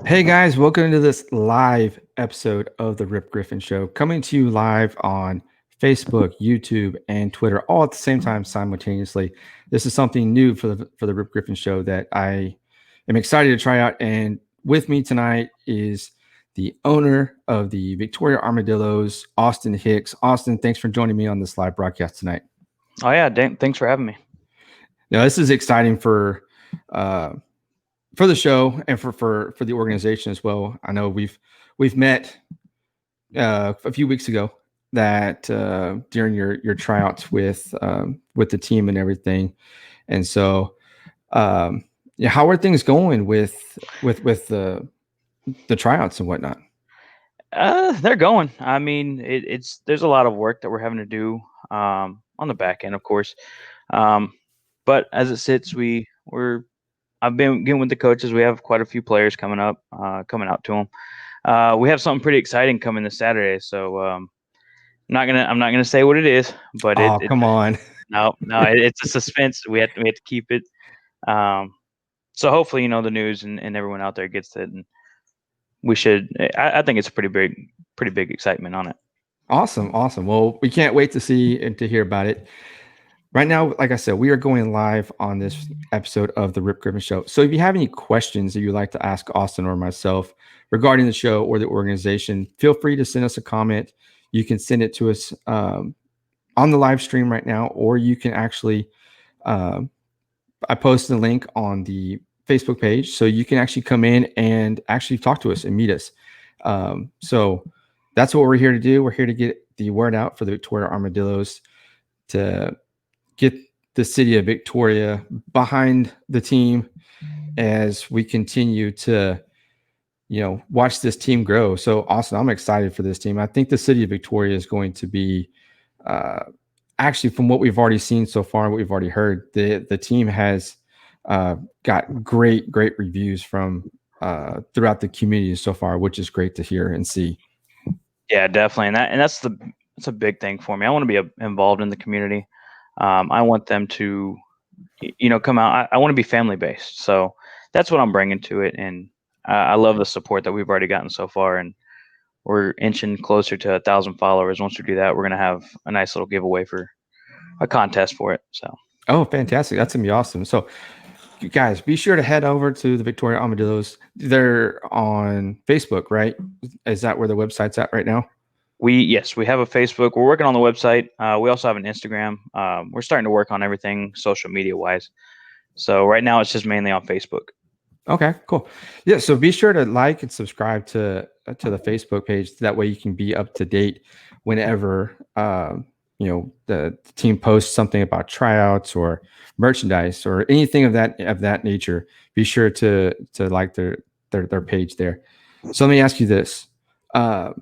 Hey guys, welcome to this live episode of the Rip Griffin Show, coming to you live on Facebook, YouTube, and Twitter, all at the same time simultaneously. This is something new for the Rip Griffin Show that I am excited to try out. And with me tonight is the owner of the Victoria Armadillos, Austin Hicks. Austin, thanks for joining me on this live broadcast tonight. Oh yeah, thanks for having me. Now, this is exciting uh, for the show and for the organization as well. I know we've met a few weeks ago that during your tryouts with the team and everything, and so yeah, how are things going with the tryouts and whatnot? They're going. I mean, it's there's a lot of work that we're having to do on the back end, of course. Um, but as it sits, we're I've been getting with the coaches. We have quite a few players coming out to them. We have something pretty exciting coming this Saturday. So I'm not gonna say what it is, but Oh, come on. it's a suspense. We have to keep it. Um, so hopefully, the news and everyone out there gets it, and we should. I think it's a pretty big excitement on it. Awesome, awesome. Well, we can't wait to see and to hear about it. Right now, like I said, we are going live on this episode of the Rip Griffin Show. So if you have any questions that you'd like to ask Austin or myself regarding the show or the organization, feel free to send us a comment. You can send it to us on the live stream right now, or you can actually, um, I posted a link on the Facebook page, so you can actually come in and actually talk to us and meet us. So that's what we're here to do. We're here to get the word out for the Victoria Armadillos to get the city of Victoria behind the team as we continue to, watch this team grow. So, Austin, I'm excited for this team. I think the city of Victoria is going to be, uh, actually, from what we've already seen so far, what we've already heard, the team has got great reviews from throughout the community so far, which is great to hear and see. Yeah, definitely, that's a big thing for me. I want to be involved in the community. I want them to, come out. I want to be family based, so that's what I'm bringing to it, and I love the support that we've already gotten so far, and we're inching closer to 1,000 followers. Once we do that, we're gonna have a nice little giveaway for a contest for it. So Oh, fantastic! That's gonna be awesome. So, you guys, be sure to head over to the Victoria Armadillos. They're on Facebook, right? Is that where the website's at right now? we have a Facebook. We're working on the website. We also have an Instagram. We're starting to work on everything social media wise. So right now it's just mainly on Facebook. Okay, cool. Yeah, so be sure to like and subscribe to the Facebook page. That way, you can be up to date whenever the team posts something about tryouts or merchandise or anything of that nature. Be sure to like their page there. So let me ask you this: uh,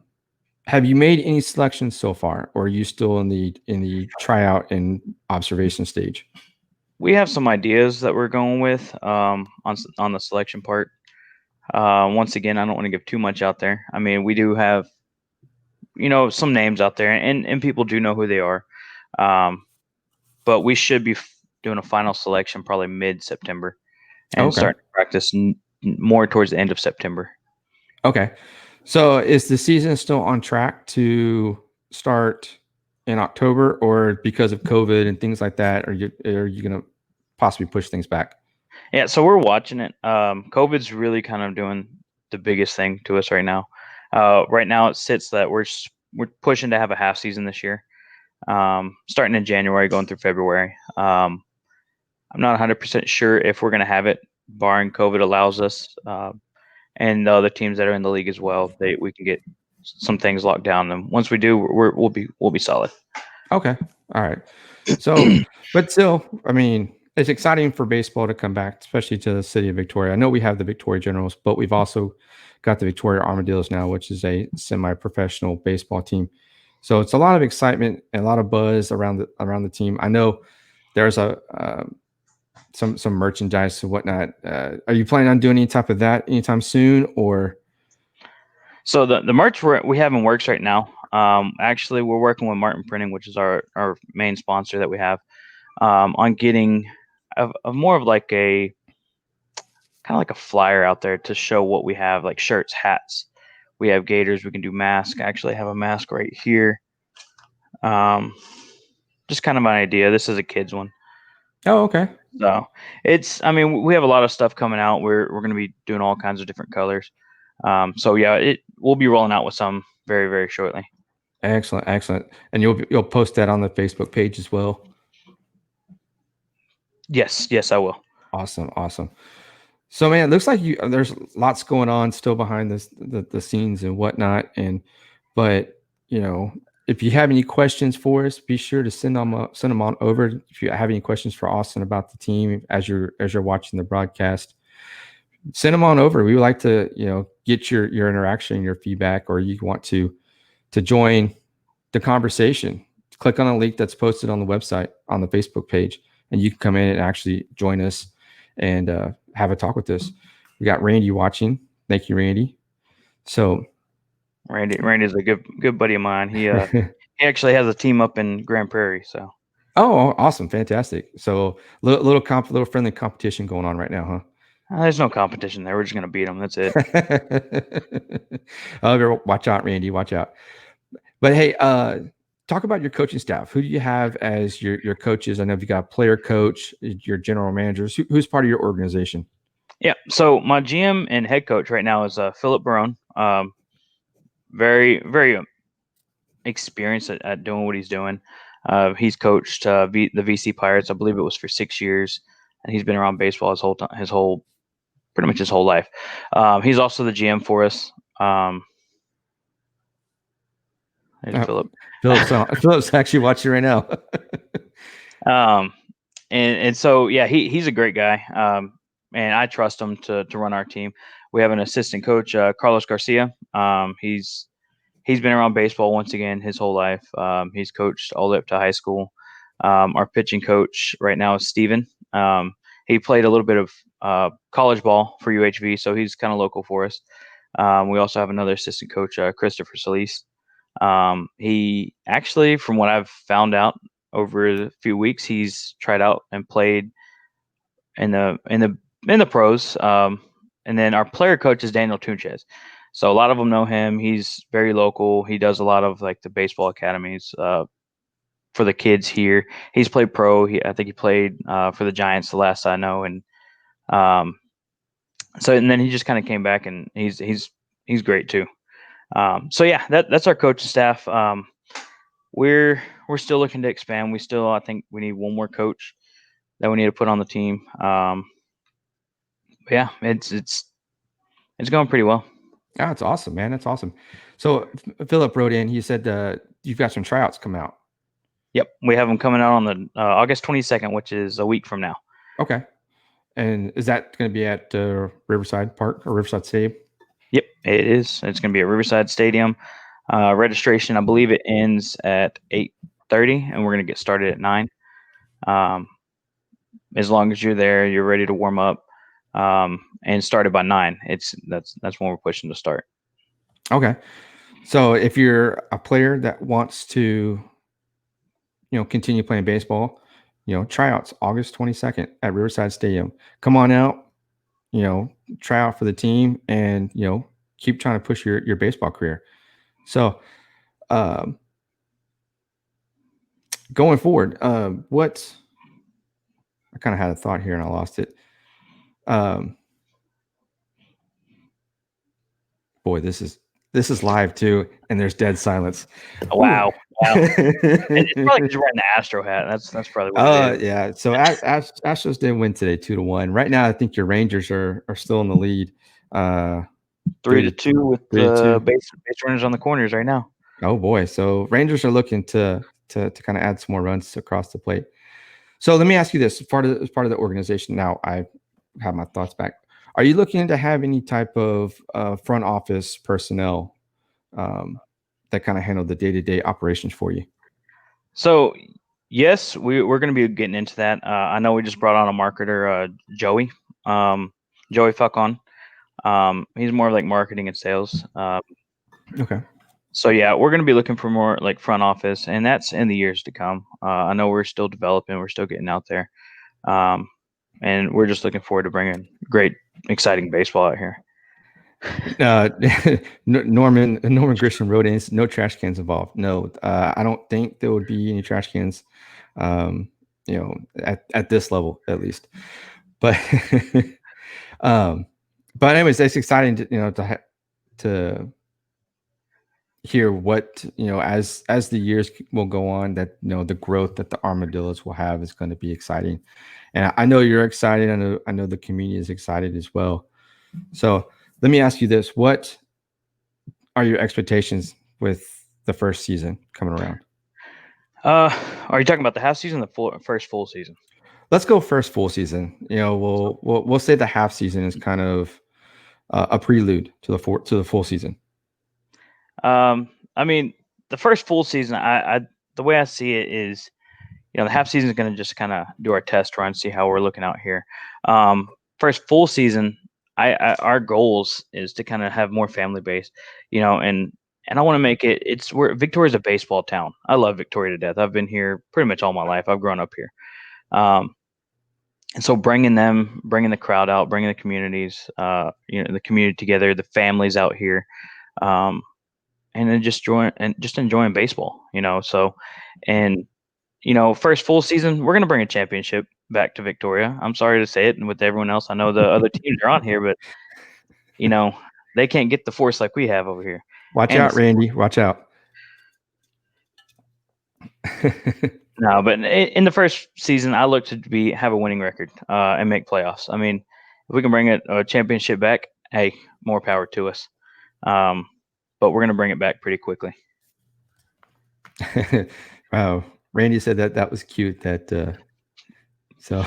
Have you made any selections so far, or are you still in the tryout and observation stage? We have some ideas that we're going with on the selection part. Once again, I don't want to give too much out there. I mean, we do have some names out there, and people do know who they are. Um, but we should be doing a final selection probably mid September and Okay. starting to practice more towards the end of September. Okay. So is the season still on track to start in October, or because of COVID and things like that, are you going to possibly push things back? Yeah, so we're watching it. COVID's really kind of doing the biggest thing to us right now. Right now, it sits that we're pushing to have a half season this year, starting in January, going through February. I'm not 100% sure if we're going to have it, barring COVID allows us, and the other teams that are in the league as well. We can get some things locked down, and once we do, we'll be solid. Okay. All right. So, but still, I mean, it's exciting for baseball to come back, especially to the city of Victoria. I know we have the Victoria Generals, but we've also got the Victoria Armadillos now, which is a semi-professional baseball team. So it's a lot of excitement and a lot of buzz around the team. I know there's a some merchandise and whatnot. Are you planning on doing any type of that anytime soon, or? So the merch we have in works right now. Actually, we're working with Martin Printing, which is our main sponsor that we have, on getting a more of like a kind of like a flyer out there to show what we have, like shirts, hats. We have gaiters. We can do masks. I actually have a mask right here. Um, just kind of an idea. This is a kid's one. Oh, okay. So I mean, we have a lot of stuff coming out. We're going to be doing all kinds of different colors. So yeah, we'll be rolling out with some very, very shortly. Excellent, excellent. And you'll post that on the Facebook page as well. Yes, I will. Awesome, awesome. So man, it looks like there's lots going on still behind the scenes and whatnot. But if you have any questions for us, be sure to send them on over. If you have any questions for Austin about the team as you're watching the broadcast, send them on over. We would like to get your interaction, your feedback, or you want to join the conversation. Click on a link that's posted on the website on the Facebook page, and you can come in and actually join us and have a talk with us. We got Randy watching. Thank you, Randy. So Randy's a good buddy of mine. He actually has a team up in Grand Prairie. So oh, awesome, fantastic. So little friendly competition going on right now, huh? there's no competition there. We're just gonna beat them. That's it. Oh, watch out, Randy. Watch out. But hey, talk about your coaching staff. Who do you have as your coaches? I know you got a player coach, your general managers. Who's part of your organization? Yeah. So my GM and head coach right now is Philip Barone. Very, very experienced at doing what he's doing. He's coached the VC Pirates. I believe it was for 6 years, and he's been around baseball pretty much his whole life. He's also the GM for us. There's Philip. Philip's actually watching right now. And so yeah, he's a great guy. And I trust him to run our team. We have an assistant coach, Carlos Garcia. He's been around baseball once again his whole life. He's coached all the way up to high school. Our pitching coach right now is Steven. He played a little bit of college ball for UHV, so he's kind of local for us. We also have another assistant coach, Christopher Solis. He actually, from what I've found out over a few weeks, he's tried out and played in the pros. And then our player coach is Daniel Tunches. So a lot of them know him. He's very local. He does a lot of like the baseball academies for the kids here. He's played pro. I think he played for the Giants the last I know. And and then he just kind of came back, and he's great too. So yeah, that's our coaching staff. We're still looking to expand. I think we need one more coach that we need to put on the team. Yeah, it's going pretty well. Oh, that's awesome, man. That's awesome. So Philip wrote in. He said you've got some tryouts come out. Yep, we have them coming out on the August 22nd, which is a week from now. Okay, and is that going to be at Riverside Park or Riverside Stadium? Yep, it is. It's going to be at Riverside Stadium. Registration, I believe it ends at 8:30, and we're going to get started at 9. As long as you're there, you're ready to warm up, and started by 9. That's when we're pushing to start. Okay, so if you're a player that wants to, continue playing baseball, tryouts August 22nd at Riverside Stadium. Come on out, try out for the team, and keep trying to push your baseball career. So, going forward, what I kind of had a thought here and I lost it. Boy, this is live too, and there's dead silence. Wow. It's probably because you're wearing the Astro hat. That's probably what it is. Yeah. So Astros did win today, 2-1. Right now, I think your Rangers are still in the lead. 3-2 with the base runners on the corners right now. Oh boy! So Rangers are looking to kind of add some more runs across the plate. So let me ask you this: as part of the organization, now I have my thoughts back. Are you looking to have any type of front office personnel that kind of handle the day-to-day operations for you? So yes, we're going to be getting into that. I know we just brought on a marketer, Joey Falcon. He's more like marketing and sales. Okay. So yeah, we're going to be looking for more like front office, and that's in the years to come. I know we're still developing, we're still getting out there, and we're just looking forward to bringing great exciting baseball out here. Uh, Norman Grisham wrote in, no trash cans involved. No, I don't think there would be any trash cans, um, at this level at least. But um, but anyways, it's exciting to to hear what as the years will go on, that the growth that the armadillos will have is going to be exciting, and I know you're excited. I know the community is excited as well. So let me ask you this: what are your expectations with the first season coming around? Uh, are you talking about the half season, first full season? Let's go first full season. We'll say the half season is kind of a prelude to the full season. I mean, the first full season, I the way I see it is, the half season is going to just kind of do our test run, see how we're looking out here. First full season, our goals is to kind of have more family base, and I want to make it. Victoria's a baseball town. I love Victoria to death. I've been here pretty much all my life. I've grown up here. Um, and so bringing the crowd out, bringing the communities, the community together, the families out here, um, and then just enjoying baseball, So, and first full season, we're gonna bring a championship back to Victoria. I'm sorry to say it, and with everyone else, I know the other teams are on here, but you know they can't get the force like we have over here. Watch And out, Randy. Watch out. no, but in the first season, I look to have a winning record and make playoffs. I mean, if we can bring a championship back, hey, more power to us. Um, but we're gonna bring it back pretty quickly. Wow, Randy said that was cute. So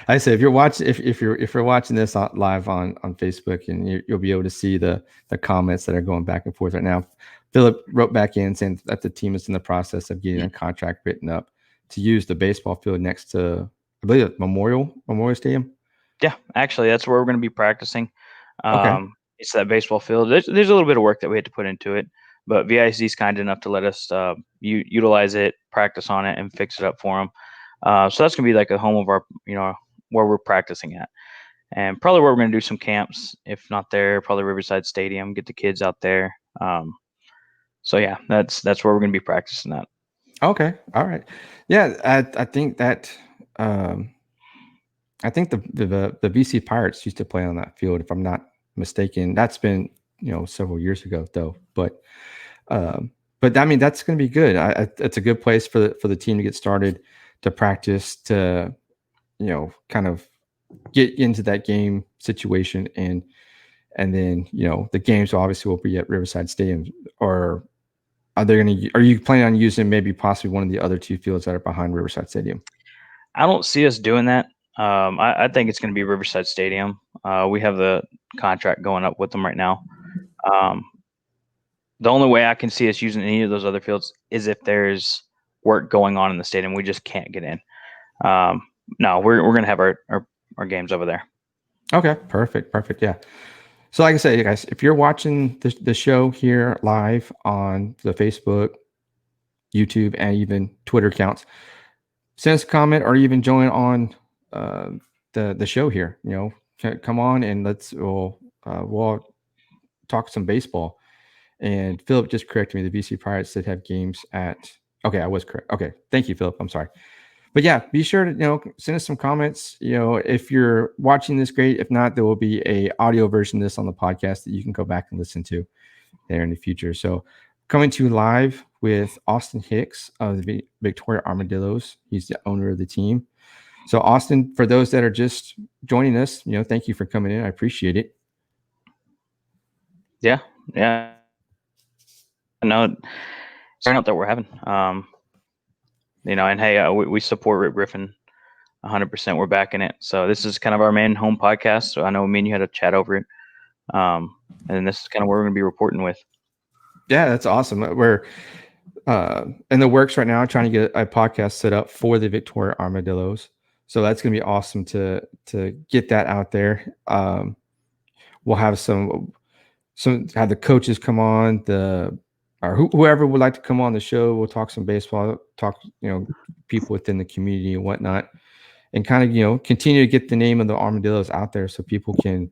I said, if you're watching, if you're watching this live on Facebook, and you'll be able to see the comments that are going back and forth right now. Philip wrote back in saying that the team is in the process of getting a contract written up to use the baseball field next to, I believe, Memorial Stadium. Yeah, actually, that's where we're going to be practicing. Okay. It's that baseball field. There's a little bit of work that we had to put into it, but VIC is kind enough to let us utilize it, practice on it, and fix it up for them. So that's going to be like a home of our, where we're practicing at, and probably where we're going to do some camps. If not there, probably Riverside Stadium. Get the kids out there. So yeah, that's where we're going to be practicing at. Okay. All right. Yeah, I think that um, I think the VC Pirates used to play on that field, if I'm not mistaken. That's been several years ago though. But I mean, that's going to be good. It's a good place for the team to get started, to practice, to kind of get into that game situation, and then the games obviously will be at Riverside Stadium. Or are you planning on using maybe possibly one of the other two fields that are behind Riverside Stadium? I don't see us doing that. I think it's going to be Riverside Stadium. We have the contract going up with them right now. Um, the only way I can see us using any of those other fields is if there's work going on in the stadium. We just can't get in. No, we're going to have our games over there. Okay, perfect. Yeah. So, like I said, guys, if you're watching the show here live on the Facebook, YouTube, and even Twitter accounts, send us a comment or even join on uh, the show here. Come on and we'll talk some baseball. And Philip just corrected me. The VC Pirates did have games at. Okay, I was correct. Okay, thank you, Philip. I'm sorry. But yeah, be sure to send us some comments. If you're watching this, great. If not, there will be a audio version of this on the podcast that you can go back and listen to there in the future. So, coming to you live with Austin Hicks of the Victoria Armadillos. He's the owner of the team. So, Austin, for those that are just joining us, thank you for coming in. I appreciate it. Yeah. No, it's turnout that we're having. And hey, we support Rip Griffin 100%. We're backing it. So this is kind of our main home podcast. So I know me and you had a chat over it. And this is kind of where we're going to be reporting with. Yeah, that's awesome. We're in the works right now, trying to get a podcast set up for the Victoria Armadillos. So that's going to be awesome to get that out there. We'll have some have the coaches come on, or whoever would like to come on the show. We'll talk some baseball, talk people within the community and whatnot. and kind of, continue to get the name of the Armadillos out there so people can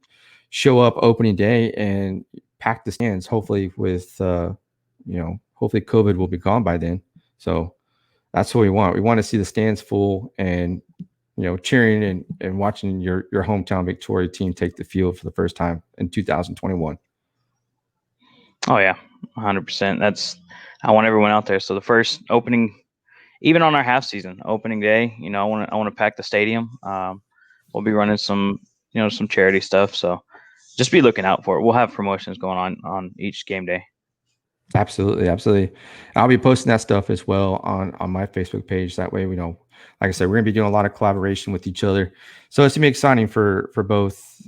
show up opening day and pack the stands. Hopefully hopefully COVID will be gone by then. So that's what we want. We want to see the stands full and, cheering and watching your hometown Victoria team take the field for the first time in 2021. Oh yeah, 100%. I want everyone out there. So the first opening, even on our half season opening day, I want to pack the stadium. We'll be running some charity stuff. So just be looking out for it. We'll have promotions going on each game day. Absolutely, absolutely. I'll be posting that stuff as well on my Facebook page. That way, like I said, we're gonna be doing a lot of collaboration with each other. So it's gonna be exciting for both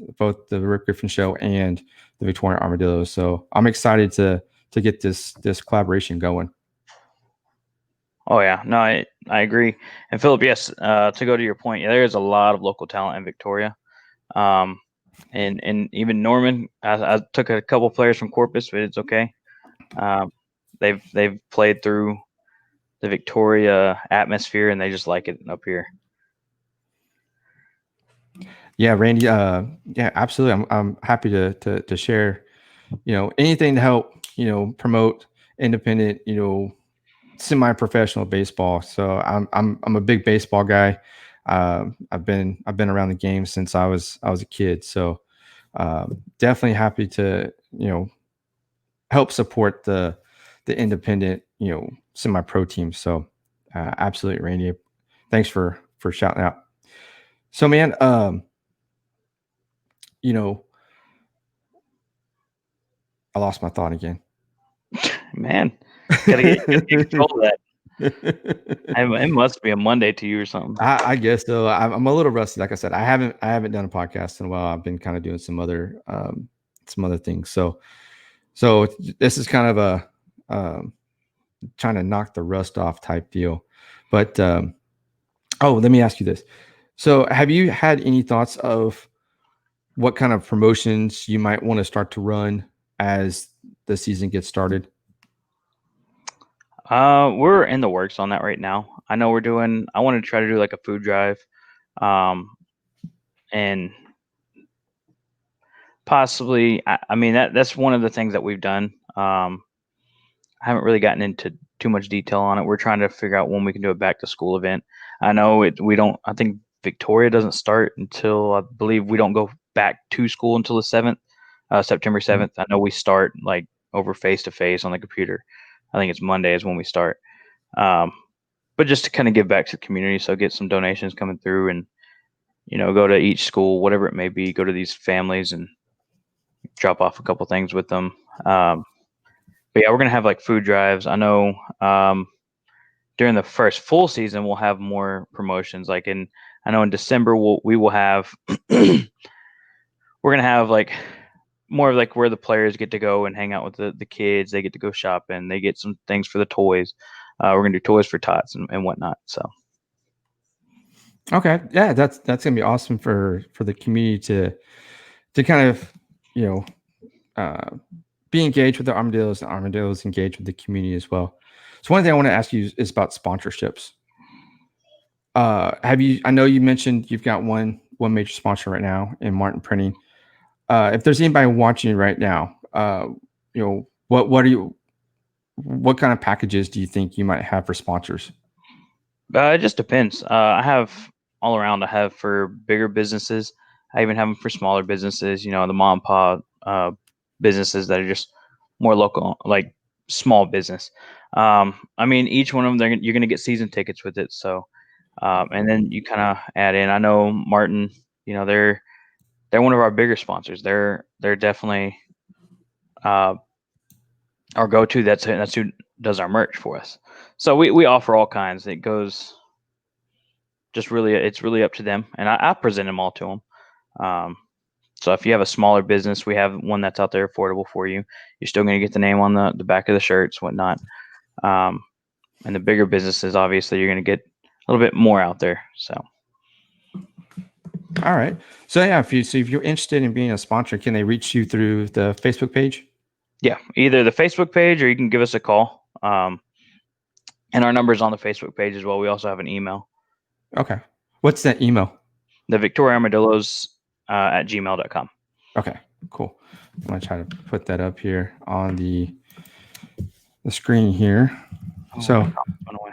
the Rick Griffin Show and the Victorian Armadillos. So I'm excited to get this collaboration going. Oh yeah, no, I agree. And Philip, yes, to go to your point, yeah, there is a lot of local talent in Victoria, and even Norman. I took a couple players from Corpus, but it's okay. They've played through the Victoria atmosphere, and they just like it up here. Yeah, Randy. Yeah, absolutely. I'm happy to share. Anything to help. Promote independent. Semi-professional baseball. So I'm a big baseball guy. I've been around the game since I was a kid. So definitely happy to help support the independent semi-pro team. So absolutely, Randy. Thanks for shouting out. So man, I lost my thought again. Man, gotta get control of that. It must be a Monday to you or something. I guess so. I'm a little rusty. Like I said, I haven't done a podcast in a while. I've been kind of doing some other things. So this is kind of a trying to knock the rust off type deal. But let me ask you this. So have you had any thoughts of what kind of promotions you might want to start to run as the season gets started? We're in the works on that right now. I know I want to try to do like a food drive, and possibly, I mean, that's one of the things that we've done. I haven't really gotten into too much detail on it. We're trying to figure out when we can do a back to school event. I know we don't, I think Victoria doesn't start until, I believe we don't go back to school until the 7th, September 7th. I know we start like over face to face on the computer. I think it's Monday is when we start. But just to kind of give back to the community. So get some donations coming through and, go to each school, whatever it may be, go to these families and drop off a couple things with them. But yeah, we're going to have like food drives. I know, during the first full season, we'll have more promotions. I know in December, we will have, we're going to have like more of like where the players get to go and hang out with the kids. They get to go shopping. They get some things for the toys. We're going to do toys for tots and whatnot. So. Okay. Yeah, that's gonna be awesome for the community to kind of, be engaged with the Armadillos and Armadillos engaged with the community as well. So one thing I want to ask you is about sponsorships. I know you mentioned you've got one major sponsor right now in Martin Printing. If there's anybody watching right now, what kind of packages do you think you might have for sponsors? It just depends. I have all around. I have for bigger businesses. I even have them for smaller businesses. The mom and pop businesses that are just more local, like small business. I mean, each one of them, you're going to get season tickets with it. So, and then you kind of add in. I know Martin. They're one of our bigger sponsors. They're definitely our go-to. That's who does our merch for us. So we offer all kinds. It goes it's really up to them, and I present them all to them. So if you have a smaller business, we have one that's out there affordable for you. You're still going to get the name on the back of the shirts, whatnot. And the bigger businesses, obviously, you're going to get a little bit more out there. So. All right. So yeah, if you're interested in being a sponsor, can they reach you through the Facebook page? Yeah, either the Facebook page or you can give us a call. And our number's on the Facebook page as well. We also have an email. Okay. What's that email? The Victoria Armadillos at gmail.com. Okay, cool. I'm gonna try to put that up here on the screen here. Oh, So my comments went away.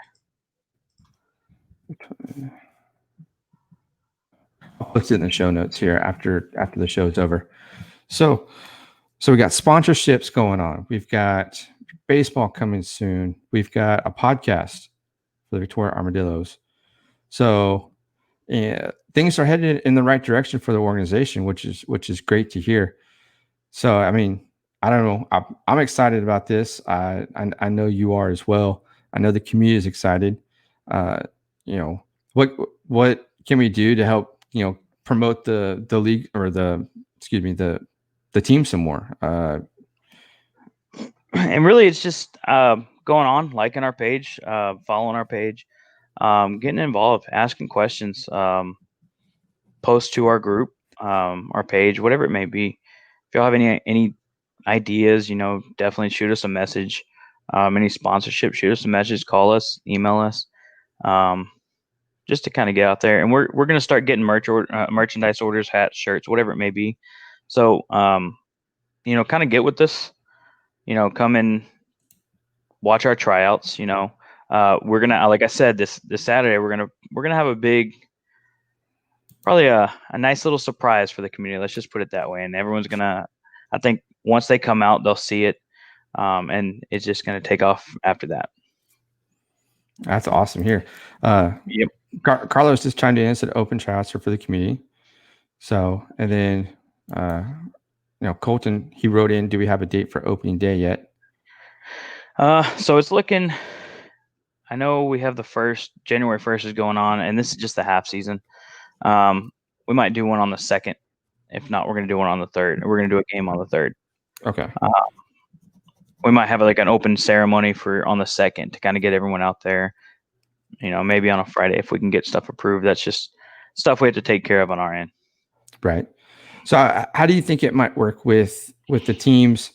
I'll put it in the show notes here after the show's over. So we got sponsorships going on. We've got baseball coming soon. We've got a podcast for the Victoria Armadillos. So things are headed in the right direction for the organization, which is great to hear. So I mean, I don't know. I'm excited about this. I know you are as well. I know the community is excited. You know, what can we do to help promote the league or the team some more? And really, it's just going on, liking our page, following our page, getting involved, asking questions, post to our group, our page, whatever it may be. If y'all have any ideas, definitely shoot us a message. Any sponsorship, shoot us a message, call us, email us, just to kind of get out there. And we're going to start getting merchandise orders, hats, shirts, whatever it may be. So, kind of get with us. Come and watch our tryouts. We're gonna, like I said, this Saturday we're gonna have a big, probably a nice little surprise for the community. Let's just put it that way. And everyone's gonna, I think, once they come out, they'll see it, and it's just gonna take off after that. That's awesome. Here, Yep. Carlos just chimed in and said open tryouts are for the community. So, and then Colton, he wrote in, do we have a date for opening day yet? So it's looking, I know we have January 1st is going on, and this is just the half season. We might do one on the 2nd. If not, we're going to do one on the 3rd. We're going to do a game on the 3rd. Okay. We might have like an open ceremony on the 2nd to kind of get everyone out there, maybe on a Friday if we can get stuff approved. That's just stuff we have to take care of on our end. Right. So how do you think it might work with the teams,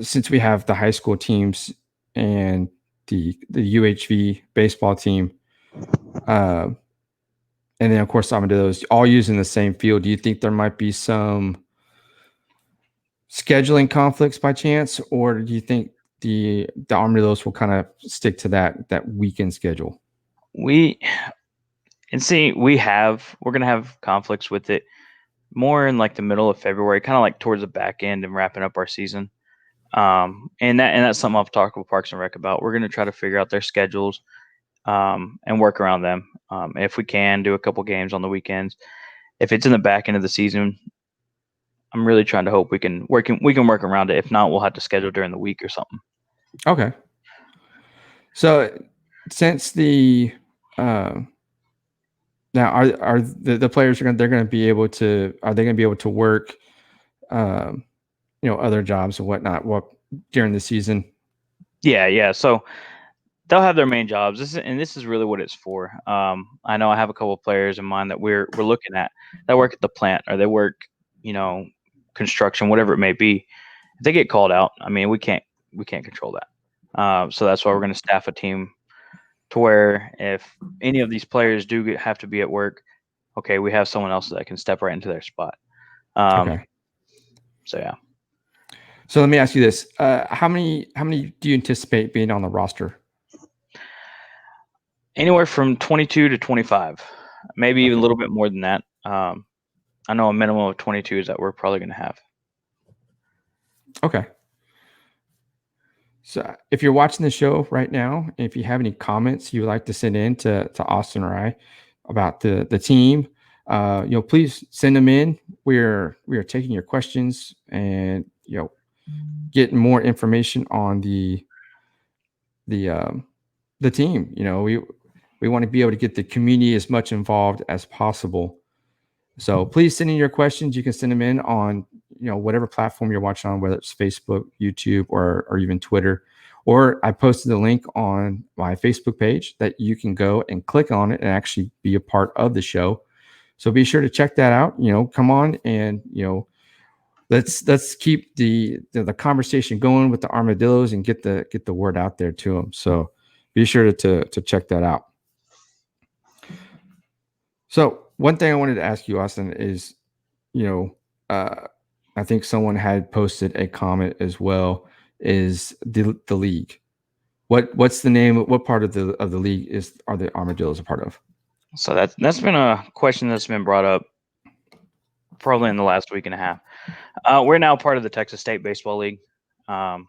since we have the high school teams and the UHV baseball team, and then of course Armadillos all using the same field? Do you think there might be some scheduling conflicts by chance, or do you think the Armadillos will kind of stick to that weekend schedule? We're gonna have conflicts with it more in like the middle of February, kind of like towards the back end and wrapping up our season. And that's something I've talked with Parks and Rec about. We're gonna try to figure out their schedules, and work around them. If we can do a couple games on the weekends, if it's in the back end of the season, I'm really trying to hope we can work around it. If not, we'll have to schedule during the week or something. Okay. So since the now are the players they're going to be able to work other jobs and whatnot during the season? Yeah. So they'll have their main jobs. This is really what it's for. I know I have a couple of players in mind that we're looking at that work at the plant, or they work, construction, whatever it may be. If they get called out, I mean, we can't control that. So that's why we're going to staff a team to where if any of these players do have to be at work, okay, we have someone else that can step right into their spot. Okay. So yeah. So let me ask you this: how many do you anticipate being on the roster? Anywhere from 22 to 25, maybe even a little bit more than that. I know a minimum of 22 is that we're probably going to have. Okay. So if you're watching the show right now, if you have any comments you would like to send in to Austin or I about the team, please send them in. We are taking your questions and getting more information on the team. We want to be able to get the community as much involved as possible. So please send in your questions. You can send them in on whatever platform you're watching on, whether it's Facebook, YouTube, or even Twitter. Or I posted the link on my Facebook page that you can go and click on it and actually be a part of the show. So be sure to check that out. Come on and let's keep the conversation going with the Armadillos and get the word out there to them. So be sure to check that out. So one thing I wanted to ask you, Austin, is you know, uh, I think someone had posted a comment as well. Is the league? What's the name? What part of the league are the Armadillos a part of? So that's been a question that's been brought up probably in the last week and a half. We're now part of the Texas State Baseball League. Um,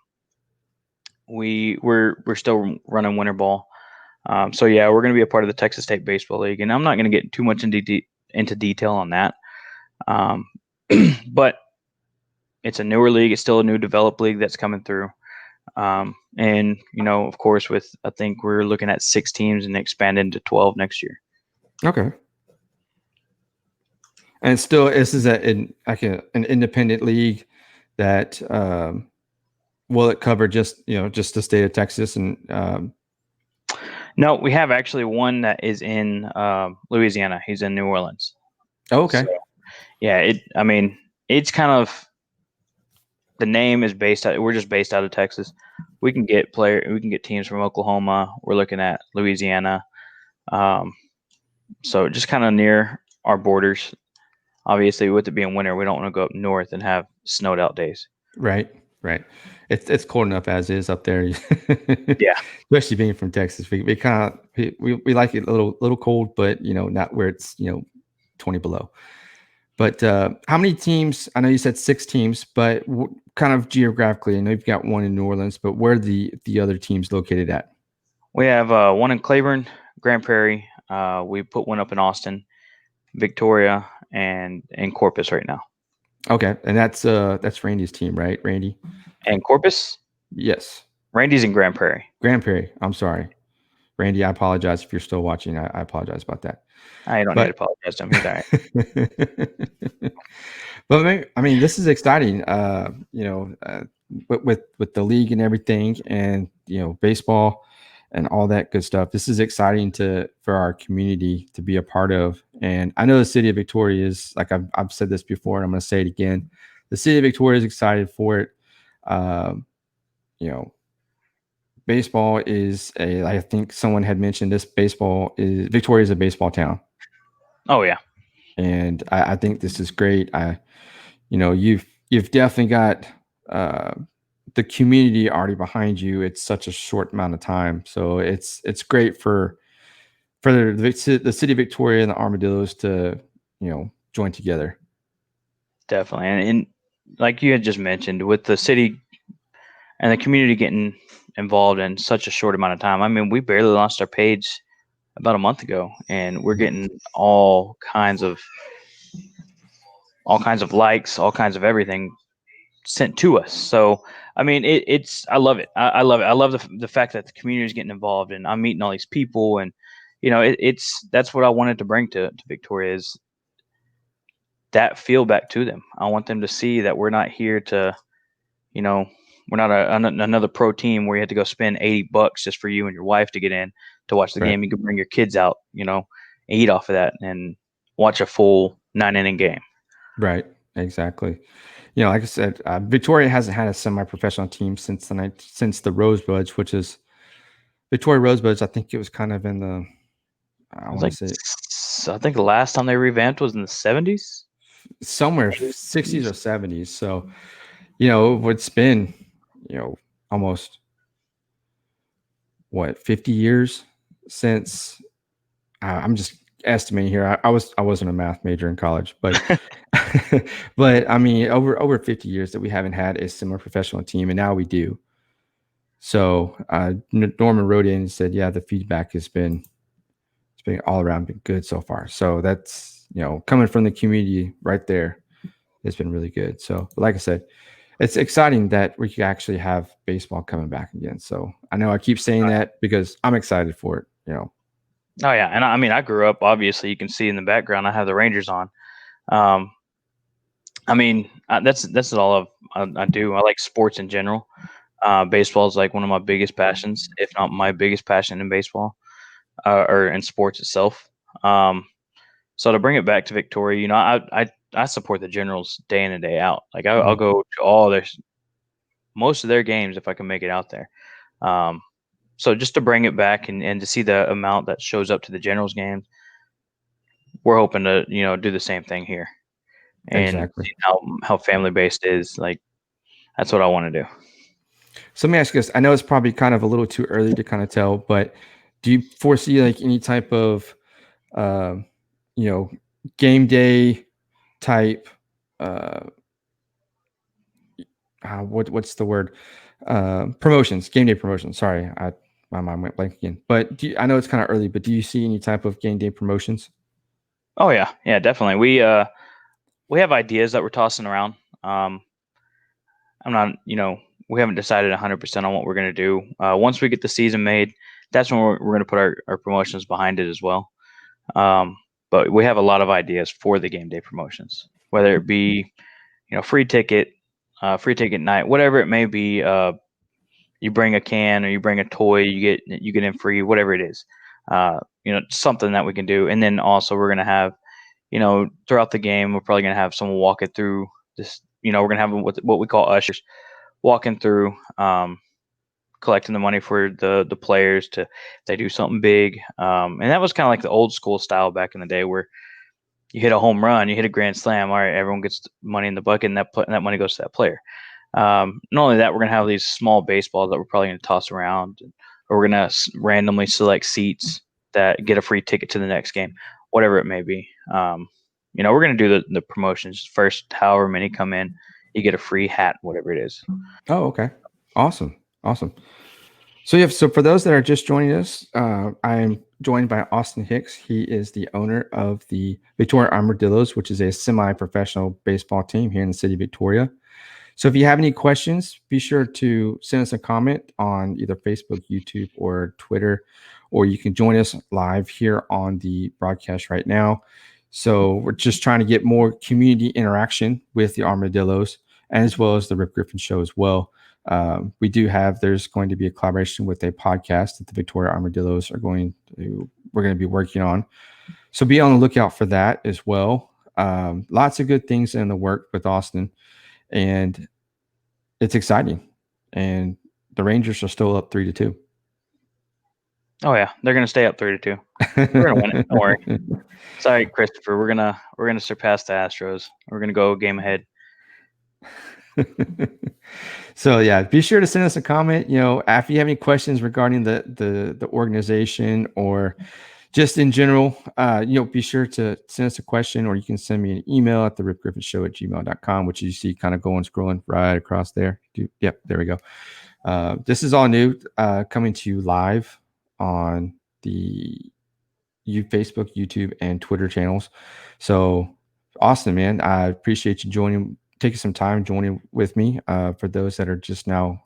we're still running winter ball. So yeah, we're going to be a part of the Texas State Baseball League, and I'm not going to get too much into detail on that. Um, but it's a newer league. It's still a new developed league that's coming through. And of course, I think we're looking at 6 teams and expanding to 12 next year. Okay. And still, this is an independent league that will it cover just just the state of Texas and No, we have actually one that is in Louisiana. He's in New Orleans. oh, okay. So yeah, it's kind of the name is based out. We're just based out of Texas. We can get teams from Oklahoma. We're looking at Louisiana. So just kind of near our borders. Obviously, with it being winter, we don't want to go up north and have snowed out days. Right, right. It's cold enough as is up there. Yeah, Especially being from Texas, we kind of we like it a little cold, but not where it's 20 below. But how many teams? I know you said 6 teams, but kind of geographically, I know you've got one in New Orleans, but where are the other teams located at? we have one in Claiborne, Grand Prairie. We put one up in Austin, Victoria, and in Corpus right now. Okay, and that's Randy's team, right? Randy? And Corpus, Yes. Randy's in Grand Prairie. Grand Prairie. I'm sorry. Randy, I apologize if you're still watching. I apologize about that. I don't need to But apologize to him. He's all right. but I mean, this is exciting. With the league and everything, and baseball and all that good stuff. This is exciting for our community to be a part of. And I know the city of Victoria is, like I've said this before, and I'm going to say it again. The city of Victoria is excited for it. Um, you know, baseball is I think someone had mentioned this. Victoria is a baseball town. Oh yeah, And I think this is great. You've definitely got uh, the community already behind you. It's such a short amount of time, so it's great for the city of Victoria and the Armadillos to join together. definitely. And like you had just mentioned, with the city and the community getting involved in such a short amount of time. I mean, we barely launched our page about a month ago, and we're getting all kinds of likes, all kinds of everything sent to us. So, I mean, it's I love it. I love it. I love the fact that the community is getting involved, and I'm meeting all these people, and it's that's what I wanted to bring to Victoria is that feel back to them. I want them to see that we're not here to, you know, we're not another pro team where you have to go spend $80 just for you and your wife to get in to watch the Right, game. You can bring your kids out, eat off of that and watch a full 9 inning game. right, exactly. Like I said, Victoria hasn't had a semi-professional team since the Rosebuds, which is Victoria Rosebuds. I think it was kind of in the I I was want to like, say I think the last time they revamped was in the 70s. somewhere 60s or 70s. So it's been almost what 50 years since I'm just estimating here. I wasn't a math major in college, but but I mean over 50 years that we haven't had a similar professional team, and now we do. So Norman wrote in and said, yeah, the feedback it's been all around been good so far. So that's coming from the community right there. It's been really good. So like I said, it's exciting that we can actually have baseball coming back again. So I know I keep saying that because I'm excited for it. Oh yeah, and I mean, I grew up. Obviously, you can see in the background, I have the Rangers on. Um, I mean, that's all I do. I like sports in general. Baseball is like one of my biggest passions, if not my biggest passion in baseball or in sports itself. Um, so to bring it back to Victoria, I support the Generals day in and day out. Like I'll Mhm. go to all most of their games if I can make it out there. Um, so just to bring it back and to see the amount that shows up to the Generals games, we're hoping to do the same thing here and Exactly. see how family based is. Like that's what I want to do. So let me ask you this. I know it's probably kind of a little too early to kind of tell, but do you foresee like any type of, um, you know, game day type, uh, what's the word? Promotions, game day promotions. Sorry, my mind went blank again. But I know it's kind of early, but do you see any type of game day promotions? Oh yeah, definitely. We have ideas that we're tossing around. Um, I'm not, we haven't decided 100% on what we're going to do. Once we get the season made, that's when we're going to put our promotions behind it as well. Um, but we have a lot of ideas for the game day promotions, whether it be, free ticket night, whatever it may be. You bring a can or you bring a toy, you get in free, whatever it is. Something that we can do. And then also we're going to have, throughout the game, we're probably going to have someone walking through this. We're going to have what we call ushers walking through, collecting the money for the players to if they do something big. And that was kind of like the old school style back in the day where you hit a home run, you hit a grand slam. All right, everyone gets money in the bucket, and that money goes to that player. Not only that, we're gonna have these small baseballs that we're probably gonna toss around, or we're gonna randomly select seats that get a free ticket to the next game, whatever it may be. We're gonna do the promotions first. However many come in, you get a free hat, whatever it is. Oh, okay. Awesome. Awesome. So yeah, so for those that are just joining us, I'm joined by Austin Hicks. He is the owner of the Victoria Armadillos, which is a semi-professional baseball team here in the city of Victoria. So if you have any questions, be sure to send us a comment on either Facebook, YouTube, or Twitter, or you can join us live here on the broadcast right now. So we're just trying to get more community interaction with the Armadillos, and as well as the Rip Griffin Show as well. There's going to be a collaboration with a podcast that the Victoria Armadillos we're going to be working on. So be on the lookout for that as well. Lots of good things in the work with Austin, and it's exciting. And the Rangers are still up 3-2. Oh yeah, they're gonna stay up 3-2. We're gonna win it. Don't worry. Sorry, Christopher. We're gonna surpass the Astros. We're gonna go a game ahead. So yeah, be sure to send us a comment. If you have any questions regarding the organization or just in general, be sure to send us a question, or you can send me an email at the ripgriffinshow@gmail.com, which you see kind of scrolling right across there. Yep, there we go. This is all new, coming to you live on the Facebook, YouTube, and Twitter channels. So, Austin, man, I appreciate you taking some time joining with me. For those that are just now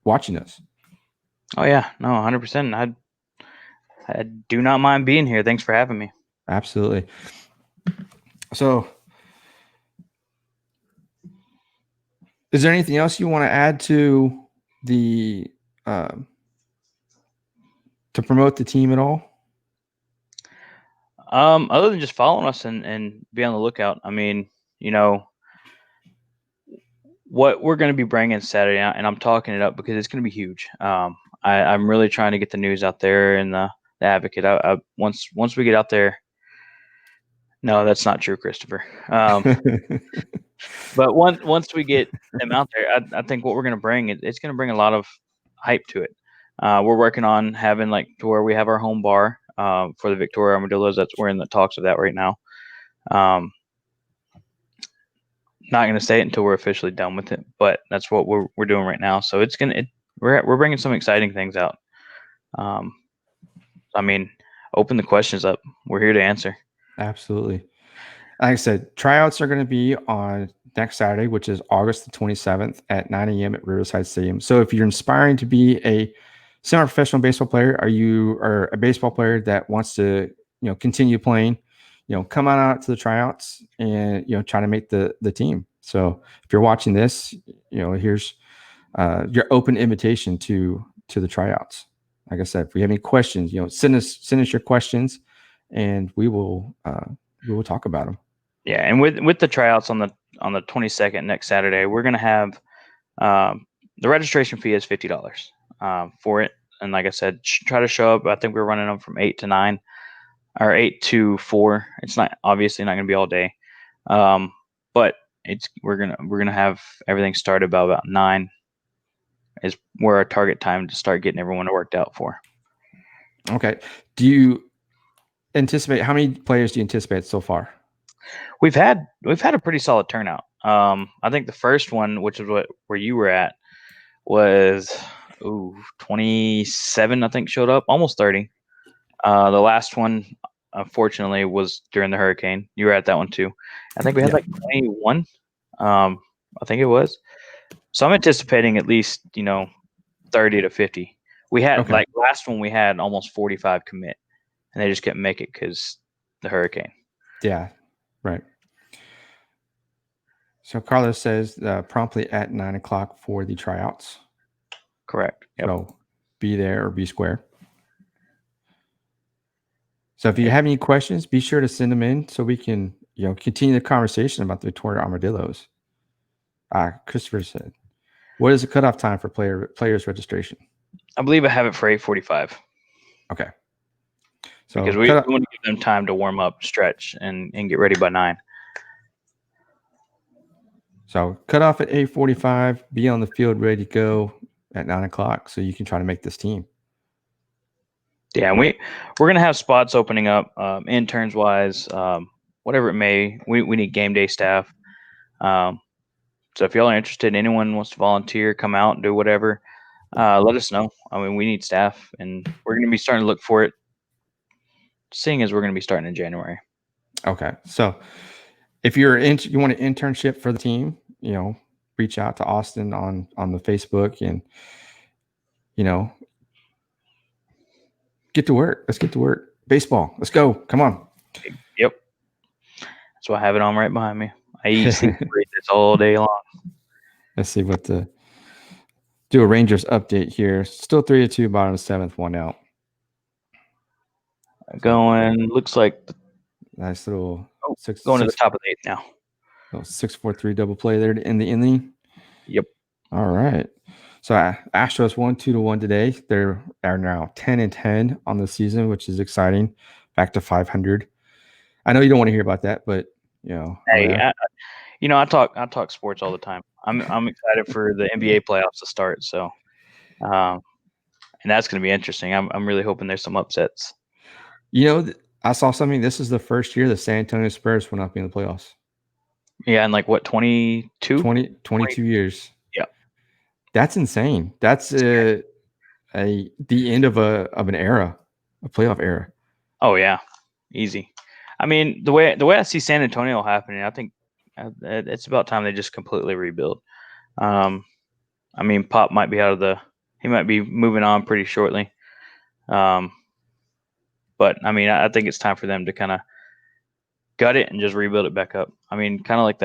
watching us, Oh yeah, no, 100%. I do not mind being here. Thanks for having me. absolutely. So, is there anything else you want to add to the uh, to promote the team at all? Other than just following us and be on the lookout. I mean, what we're going to be bringing Saturday night, and I'm talking it up because it's going to be huge. I'm really trying to get the news out there and the Advocate. Once we get out there. No, that's not true, Christopher. But once we get them out there, I think what we're going to bring it's going to bring a lot of hype to it. We're working on having like to where we have our home bar for the Victoria Armadillos. We're in the talks of that right now. Not going to say it until we're officially done with it, but that's what we're doing right now. So we're bringing some exciting things out. Um, I mean, open the questions up. We're here to answer. Absolutely. Like I said, tryouts are going to be on next Saturday, which is August the 27th at 9 a.m. at Riverside Stadium. So if you're inspiring to be a semi-professional baseball player, or you are a baseball player that wants to, continue playing, come on out to the tryouts and, try to make the team. So if you're watching this, here's your open invitation to the tryouts. Like I said, if we have any questions, send us your questions, and we will talk about them. Yeah, and with the tryouts on the 22nd next Saturday, we're gonna have the registration fee is $50 for it, and like I said, try to show up. I think we're running them from 8 to 9. or 8 to 4. It's not obviously not going to be all day, but we're gonna have everything started by about 9. Is where our target time to start getting everyone worked out for. Okay. Do you anticipate how many players do you anticipate so far? We've had a pretty solid turnout. I think the first one, which is where you were at, was 27. I think showed up almost 30. The last one, unfortunately, was during the hurricane. You were at that one too. I think we had Yeah. like 21. I think it was. So I'm anticipating at least 30 to 50. We had Okay. like last one we had almost 45 commit, and they just couldn't make it because the hurricane. Yeah. Right. So Carlos says promptly at 9 o'clock for the tryouts. Correct. Yep. So be there or be square. So if you have any questions, be sure to send them in so we can, continue the conversation about the Victoria Armadillos. Christopher said, "What is the cutoff time for players registration?" I believe I have it for 8:45 Okay. So because we want to give them time to warm up, stretch, and get ready by 9. So cut off at 8:45. Be on the field ready to go at 9 o'clock, so you can try to make this team. Yeah, and we're gonna have spots opening up, interns wise, whatever it may. We need game day staff. So if y'all are interested, anyone wants to volunteer, come out and do whatever, let us know. I mean, we need staff, and we're gonna be starting to look for it. Seeing as we're gonna be starting in January. Okay. So if you want an internship for the team, reach out to Austin on the Facebook and get to work. Let's get to work. Baseball. Let's go. Come on. Yep. So I have it on right behind me. I eat, sleep, breathe this all day long. Let's see what the do a Rangers update here. Still 3-2, bottom of the 7th, 1 out. Going looks like Nice little going to the top of the 8th now. 6-4-3 double play there in the inning. Yep. All right. So Astros won 2-1 today. They are now 10-10 on the season, which is exciting. Back to 500. I know you don't want to hear about that, but Hey, I talk sports all the time. I'm excited for the NBA playoffs to start. So, and that's going to be interesting. I'm really hoping there's some upsets. I saw something. This is the first year the San Antonio Spurs will not be in the playoffs. Yeah, in like what 22? 22 years. Yeah, That's insane. That's the end of an era, a playoff era. Oh yeah, easy. I mean, the way I see San Antonio happening, I think it's about time they just completely rebuild. I mean, Pop might be he might be moving on pretty shortly. But I mean, I think it's time for them to kind of gut it and just rebuild it back up. I mean, kind of like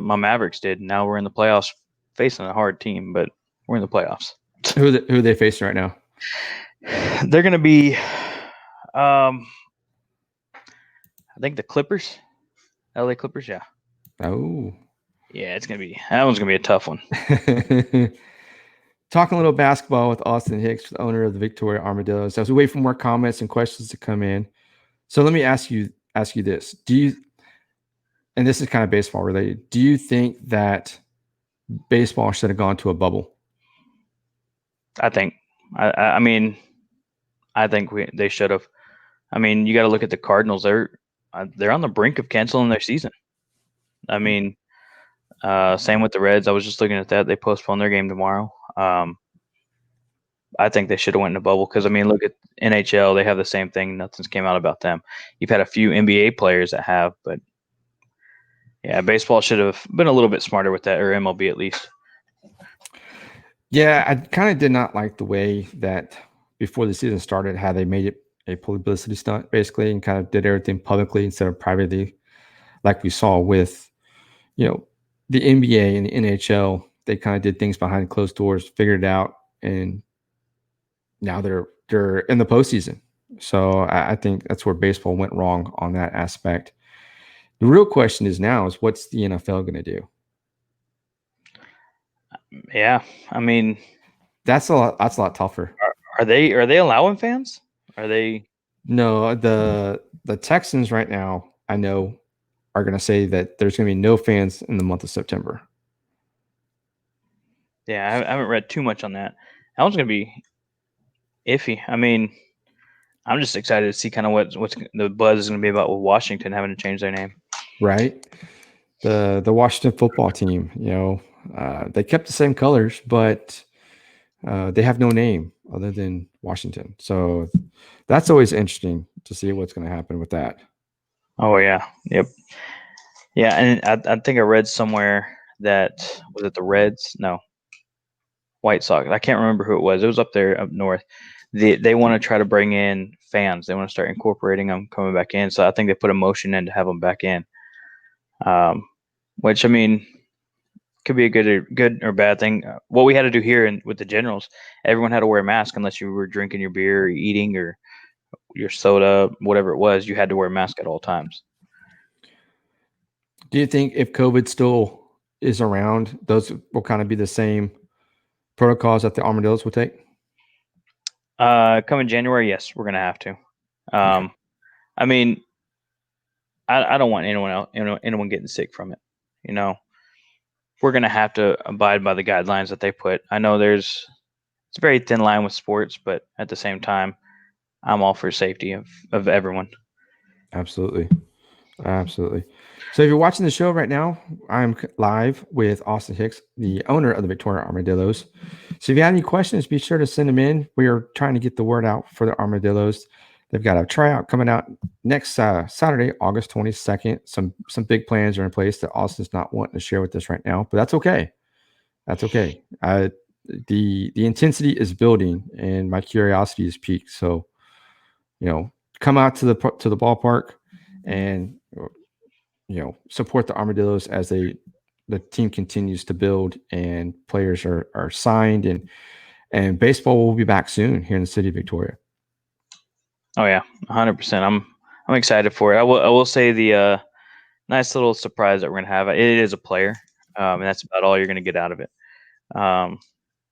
my Mavericks did. Now we're in the playoffs, facing a hard team, but we're in the playoffs. Who are they facing right now? They're going to be, I think the Clippers, LA Clippers. Yeah. Oh, Yeah, that one's gonna be a tough one. Talking a little basketball with Austin Hicks, the owner of the Victoria Armadillos. As we wait for more comments and questions to come in, so let me ask you this: and this is kind of baseball related, do you think that baseball should have gone to a bubble? I think. I mean, I think they should have. I mean, you got to look at the Cardinals. They're on the brink of canceling their season. I mean, same with the Reds. I was just looking at that. They postponed their game tomorrow. I think they should have went in a bubble because I mean, look at NHL. They have the same thing. Nothing's came out about them. You've had a few NBA players that have, but yeah, baseball should have been a little bit smarter with that, or MLB at least. Yeah, I kind of did not like the way that before the season started, how they made it a publicity stunt, basically, and kind of did everything publicly instead of privately, like we saw with, the NBA and the NHL. They kind of did things behind closed doors, figured it out, and now they're in the postseason. So I think that's where baseball went wrong on that aspect. The real question is now is what's the NFL going to do? Yeah, I mean, That's a lot tougher. are they allowing fans? Are they? No, the Texans right now, I know, are going to say that there's going to be no fans in the month of September. Yeah, I haven't read too much on that. That one's gonna be iffy. I mean, I'm just excited to see kind of what's the buzz is gonna be about with Washington having to change their name. Right? The Washington football team, they kept the same colors, but they have no name other than Washington. So that's always interesting to see what's going to happen with that. Oh yeah, yep, yeah, and I think I read somewhere that was it the Reds? No, White Sox. I can't remember who it was. It was up there up north. They want to try to bring in fans. They want to start incorporating them coming back in. So I think they put a motion in to have them back in. Um, which I mean could be a good or bad thing. What we had to do here with the Generals, everyone had to wear a mask unless you were drinking your beer or eating or your soda, whatever it was. You had to wear a mask at all times. Do you think if COVID still is around, those will kind of be the same protocols that the Armadillos will take? Coming January, yes, we're gonna have to. Okay, I mean, I don't want anyone getting sick from it. You know, we're gonna have to abide by the guidelines that they put. I know it's a very thin line with sports, but at the same time, I'm all for safety of everyone. absolutely. Absolutely. So if you're watching the show right now, I'm live with Austin Hicks, the owner of the Victoria Armadillos. So if you have any questions, be sure to send them in. We are trying to get the word out for the Armadillos. They've got a tryout coming out next Saturday, August 22nd. Some big plans are in place that Austin's not wanting to share with us right now, but that's okay. That's okay. The intensity is building, and my curiosity is peaked. So come out to the ballpark and support the Armadillos as the team continues to build and players are signed and baseball will be back soon here in the city of Victoria. Oh yeah, 100%. I'm excited for it. I will say the nice little surprise that we're gonna have. It is a player, and that's about all you're gonna get out of it. Um,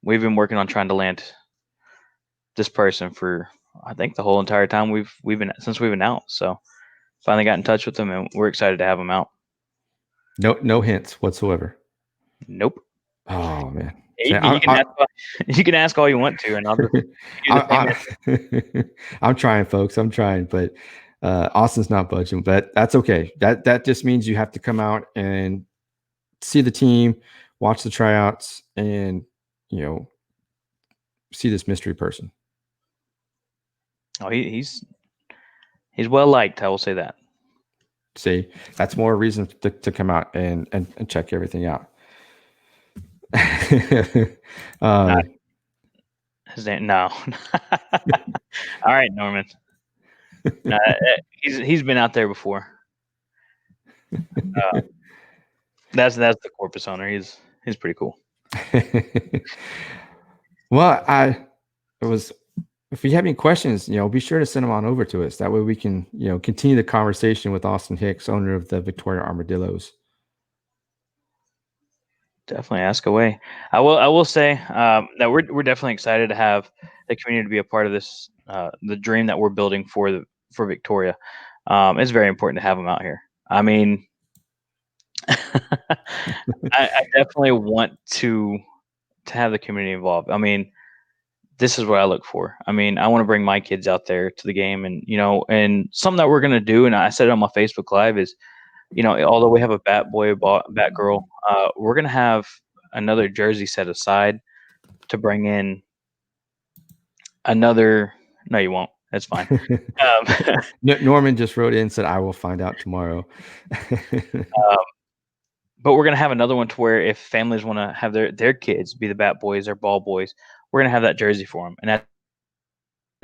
we've been working on trying to land this person for I think the whole entire time we've been since we've been out. So finally got in touch with them, and we're excited to have them out. No hints whatsoever. Nope. Oh man. You See, can, you can ask all, you can ask all you want to, and I'll just give you the same answer. I'm trying, folks. I'm trying, but Austin's not budging. But that's okay. That just means you have to come out and see the team, watch the tryouts, and you know see this mystery person. Oh, he's well liked. I will say that. See, that's more reason to come out and check everything out. Not um, his name. No. All right, Norman. No, he's been out there before. Uh, that's the corpus owner. He's pretty cool. well, it was. If you have any questions, be sure to send them on over to us. That way we can, continue the conversation with Austin Hicks, owner of the Victoria Armadillos. Definitely ask away. I will say that we're definitely excited to have the community to be a part of this. The dream that we're building for Victoria. It's very important to have them out here. I mean, I definitely want to have the community involved. I mean, this is what I look for. I mean, I want to bring my kids out there to the game, and and something that we're gonna do, and I said it on my Facebook Live is, although we have a bat boy, bat girl, we're gonna have another jersey set aside to bring in another. No, you won't. That's fine. Um, Norman just wrote in and said, "I will find out tomorrow." but we're gonna have another one to where if families want to have their kids be the bat boys or ball boys, we're gonna have that jersey for them, and at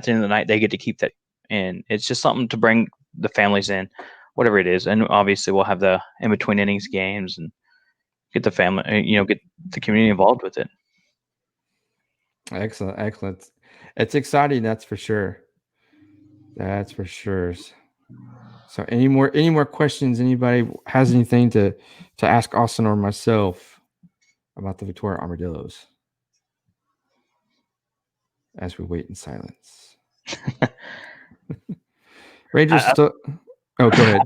the end of the night, they get to keep that. And it's just something to bring the families in, whatever it is. And obviously, we'll have the in between innings games and get the family, get the community involved with it. Excellent, excellent. It's exciting, that's for sure. That's for sure. So any more questions? Anybody has anything to ask Austin or myself about the Victoria Armadillos as we wait in silence? Rangers I, still. Oh, go ahead.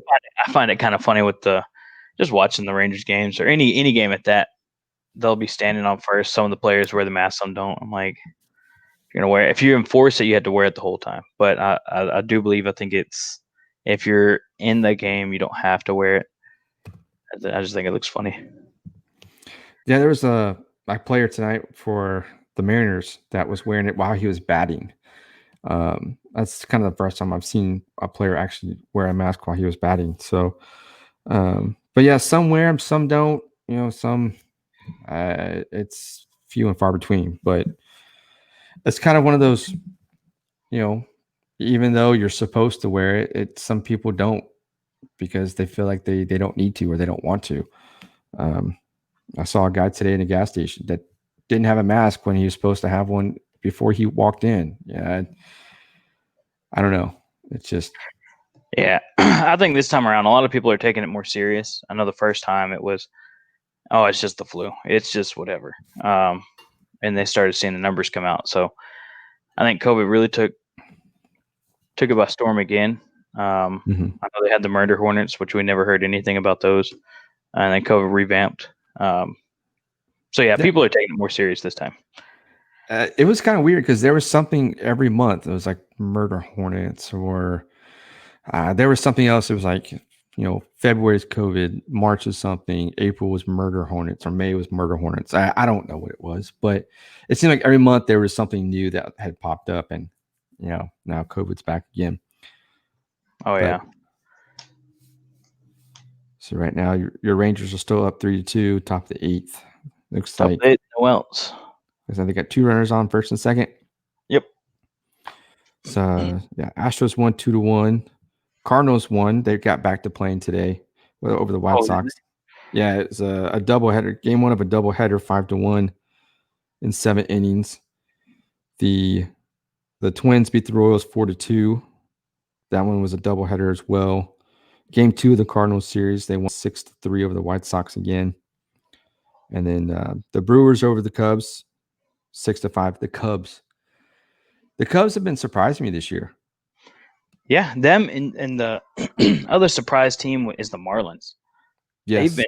I find it kind of funny with the just watching the Rangers games or any game at that. They'll be standing on first. Some of the players wear the mask, some don't. I'm like, you're gonna wear it. If you enforce it, you had to wear it the whole time. But I do believe I think it's if you're in the game, you don't have to wear it. I just think it looks funny. Yeah, there was a player tonight for the Mariners that was wearing it while he was batting. That's kind of the first time I've seen a player actually wear a mask while he was batting. So, but yeah, some wear them, some don't. You know, some it's few and far between. But it's kind of one of those, you know, even though you're supposed to wear it, some people don't because they feel like they don't need to or they don't want to. Um, I saw a guy today in a gas station that didn't have a mask when he was supposed to have one before he walked in. Yeah, I don't know. It's just Yeah, I think this time around, a lot of people are taking it more serious. I know the first time it was, oh, it's just the flu. It's just whatever. And they started seeing the numbers come out. So I think COVID really took it by storm again. mhm. I know they had the murder hornets, which we never heard anything about those, and then COVID revamped. So yeah, Yeah. people are taking it more serious this time. It was kind of weird because there was something every month. It was like murder hornets, or there was something else. It was like February is COVID, March is something, April was murder hornets, or May was murder hornets. I don't know what it was, but it seemed like every month there was something new that had popped up, and now COVID's back again. Oh But yeah, so right now your Rangers are still up 3-2, top of the eighth. Looks top like of it. No else. they got two runners on, first and second. Yep. So yeah, Astros won 2-1. Cardinals won. They got back to playing today over the White Oh, did Sox. Yeah, it's a doubleheader. Game one of a doubleheader, 5-1 in 7 innings. The Twins beat the Royals 4-2. That one was a doubleheader as well. Game two of the Cardinals series, they won 6-3 over the White Sox again. And then the Brewers over the Cubs, 6-5. The Cubs have been surprising me this year. yeah, them and the other surprise team is the Marlins. They've Yes, been.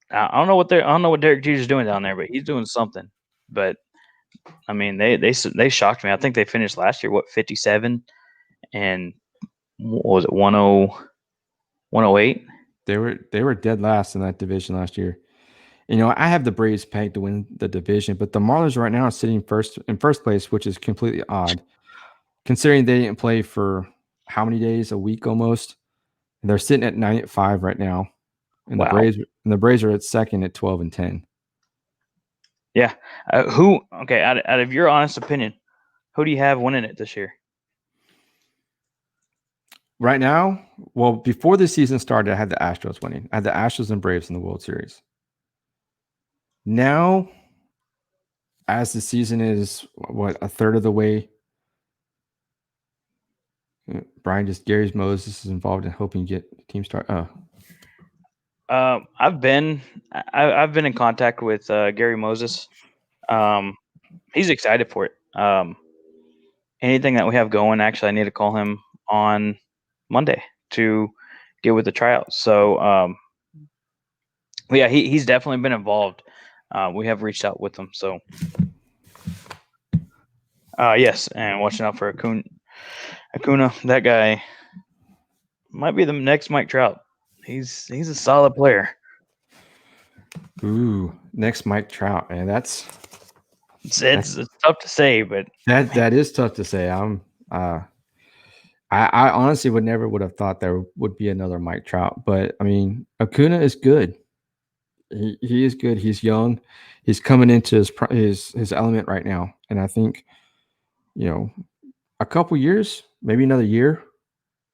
I don't know what Derek Jeter's doing down there, but he's doing something. But I mean, they shocked me. I think they finished last year 57 and what was it 108? they were dead last in that division last year. I have the Braves pegged to win the division, but the Marlins right now are sitting in first place, which is completely odd, considering they didn't play for how many days? A week almost. And they're sitting at 9-5 right now, and Wow. The Braves are at second at 12-10. Yeah. Who? Okay. Out of your honest opinion, who do you have winning it this year? Right now, well, before the season started, I had the Astros winning. I had the Astros and Braves in the World Series. Now, as the season is a third of the way, Gary Moses is involved in helping get the team start. I've been in contact with Gary Moses. He's excited for it. Anything that we have going, actually, I need to call him on Monday to get with the tryouts. So, yeah, he's definitely been involved. We have reached out with him. So, yes, and watching out for Acuna. That guy might be the next Mike Trout. He's a solid player. Ooh, next Mike Trout, man. It's tough to say, but That is tough to say. I honestly would have thought there would be another Mike Trout, but I mean Acuna is good. He is good. He's young. He's coming into his element right now, and I think you know a couple years, maybe another year.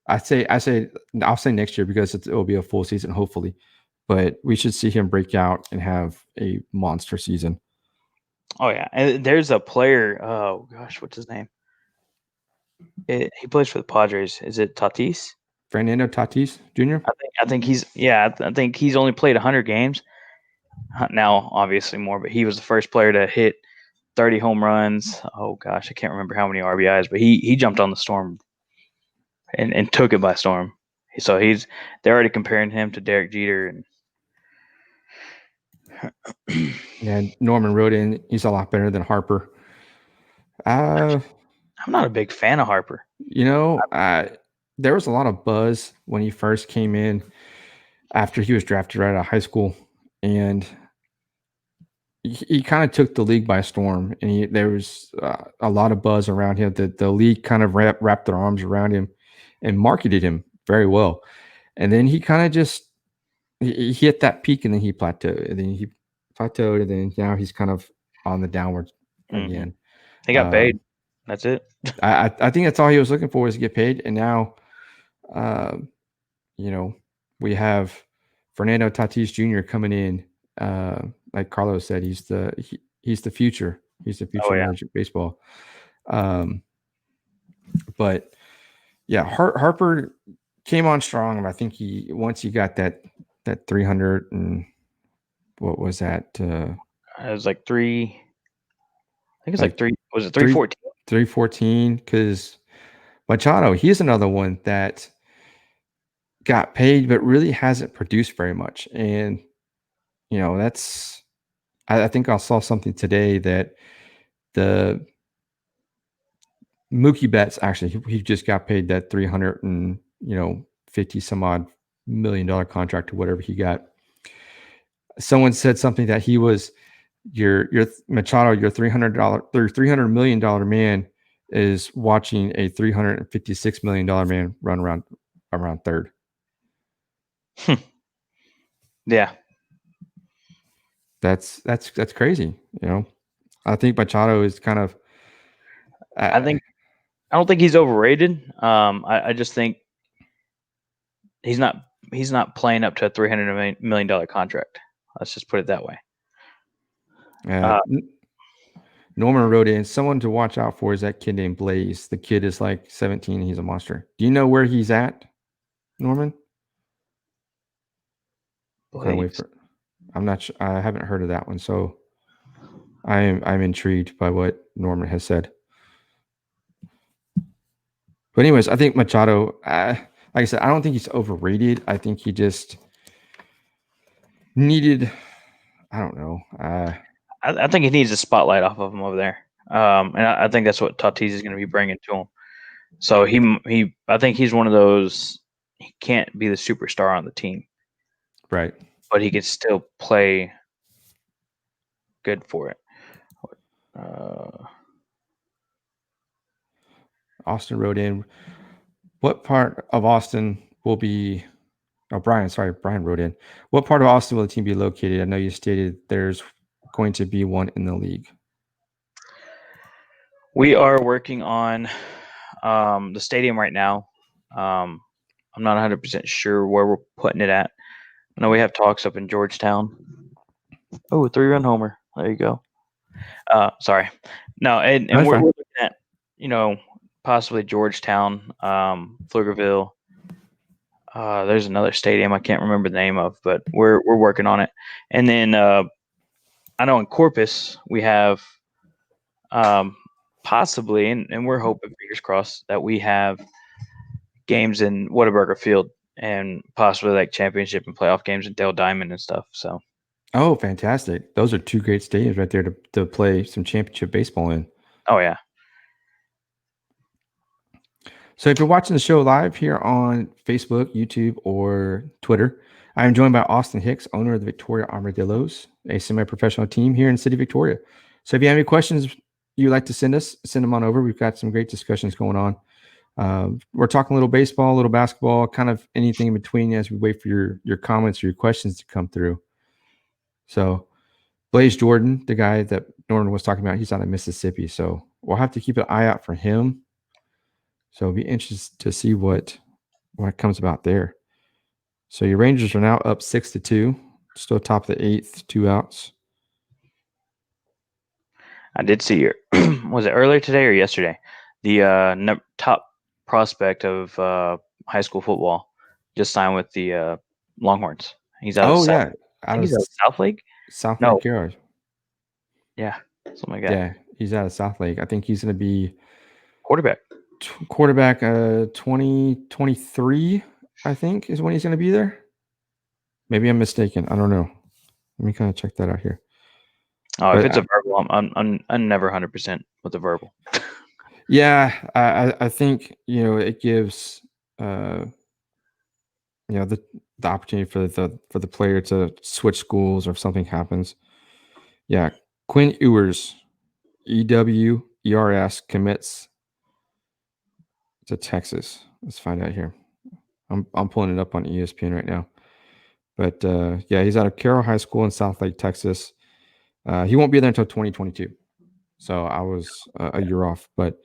I'll say next year because it will be a full season, hopefully. But we should see him break out and have a monster season. oh yeah, and there's a player. Oh gosh, what's his name? He plays for the Padres. Is it Tatis? Fernando Tatis Jr. I think he's only played 100 games. Now, obviously more, but he was the first player to hit 30 home runs. Oh gosh, I can't remember how many RBIs, but he jumped on the storm. and took it by storm. So they're already comparing him to Derek Jeter, and Yeah, Norman wrote in. He's a lot better than Harper. Uh, I'm not a big fan of Harper. you know, there was a lot of buzz when he first came in after he was drafted right out of high school, and he kind of took the league by storm. And there was a lot of buzz around him. The league kind of wrapped their arms around him and marketed him very well. And then he kind of just he hit that peak, and then he plateaued, and then he plateaued, and then now he's kind of on the downward Hmm. again. He got paid. Um, That's it. I think that's all he was looking for was to get paid, and now, uh, you know, we have Fernando Tatis Jr. coming in. Like Carlos said, he's the future. He's the Oh future of yeah. Major League Baseball. Um, but yeah, Harper came on strong, and I think he once he got that 300 and what was that? It was like three. I think it's like Like three. Was it three 314? 314 because Machado, he's another one that got paid but really hasn't produced very much. And that's I think I saw something today that the Mookie Betts actually he just got paid that 300 and 50 some odd $1 million contract or whatever he got. Someone said something that he was your Machado, your $300 man is watching a $356 million man run around third. Yeah. That's crazy. I think Machado is kind of I uh, think I don't think he's overrated. I just think he's not playing up to a $300 million contract. Let's just put it that way. uh, Uh, Norman wrote in, someone to watch out for is that kid named Blaze. The kid is like 17 and he's a monster. Do you know where he's at, Norman? I'm kind of wait Blaze. for. I'm not. I haven't heard of that one, so I'm intrigued by what Norman has said. But anyways, I think Machado. Like I said, I don't think he's overrated. I think he just needed. I don't know. I think he needs a spotlight off of him over there. And I think that's what Tatis is going to be bringing to him. So I think he's one of those. He can't be the superstar on the team, Right. but he can still play good for it. Austin wrote in. What part of Austin will be? Oh, Brian. Sorry, Brian wrote in. What part of Austin will the team be located? I know you stated there's going to be one in the league. We are working on the stadium right now. I'm not 100% sure where we're putting it at. I know we have talks up in Georgetown. Oh, 3-run homer. There you go. Sorry. No, and That's we're fine. looking at, possibly Georgetown, Pflugerville. There's another stadium I can't remember the name of, but we're working on it. And then I know in Corpus we have possibly, and we're hoping, fingers crossed, that we have games in Whataburger Field and possibly like championship and playoff games in Dale Diamond and stuff. So, Oh, fantastic. Those are two great stadiums right there to play some championship baseball in. oh yeah, So if you're watching the show live here on Facebook, YouTube, or Twitter, I am joined by Austin Hicks, owner of the Victoria Armadillos, a semi-professional team here in the city of Victoria. So if you have any questions you'd like to send us, send them on over. We've got some great discussions going on. We're talking a little baseball, a little basketball, kind of anything in between as we wait for your comments or your questions to come through. So Blaze Jordan, the guy that Norman was talking about, he's out of Mississippi. So we'll have to keep an eye out for him. So it'll be interesting to see what comes about there. So your Rangers are now up 6-2, still top of the eighth, 2 outs. I did see your was it earlier today or yesterday? The top prospect of high school football just signed with the Longhorns. He's out of Oh South. yeah, I out think of he's out of South Lake. South No, Lake Heroes. yeah, something like that. Yeah, he's out of South Lake. I think he's going to be Quarterback. quarterback 2023, I think, is when he's going to be there. Maybe I'm mistaken. I don't know. Let me kind of check that out here. Oh, if But it's a verbal, I'm never 100% with the verbal. yeah, I think it gives uh, the opportunity for the player to switch schools or if something happens. Yeah, Quinn Ewers, EWERS commits to Texas. Let's find out here. I'm pulling it up on ESPN right now. But yeah, he's out of Carroll High School in South Lake, Texas. He won't be there until 2022. So I was a year off. But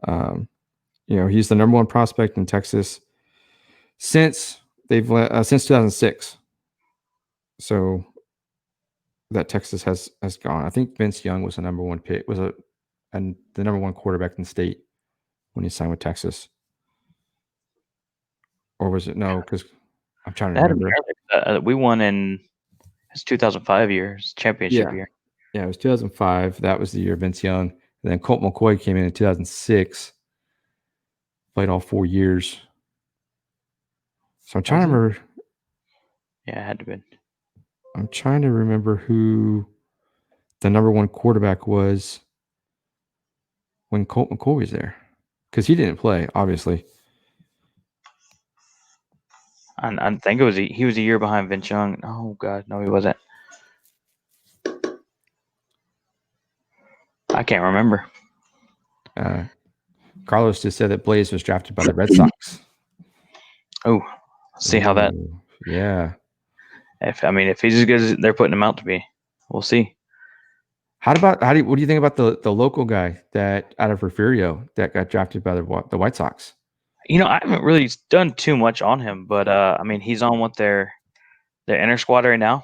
um, he's the number one prospect in Texas since since 2006. So that Texas has gone. I think Vince Young was the number one pick, and the number one quarterback in the state when he signed with Texas. Or was it no? Because I'm trying to That had to be remember. early. We won in his 2005 year, his championship Yeah, year. yeah, it was 2005. That was the year Vince Young. And then Colt McCoy came in 2006. Played all 4 years. So I'm trying Was to it? remember. Yeah, it had to be. I'm trying to remember who the number one quarterback was when Colt McCoy was there, because he didn't play, obviously. I think it was he was a year behind Vince Young. Oh God, no, he wasn't. I can't remember. Uh, Carlos just said that Blaze was drafted by the Red Sox. Oh, see how that. Ooh, yeah. If he's as good as they're putting him out to be, we'll see. What do you think about the local guy that out of Refugio that got drafted by the White Sox? I haven't really done too much on him, but he's on with their inner squad right now.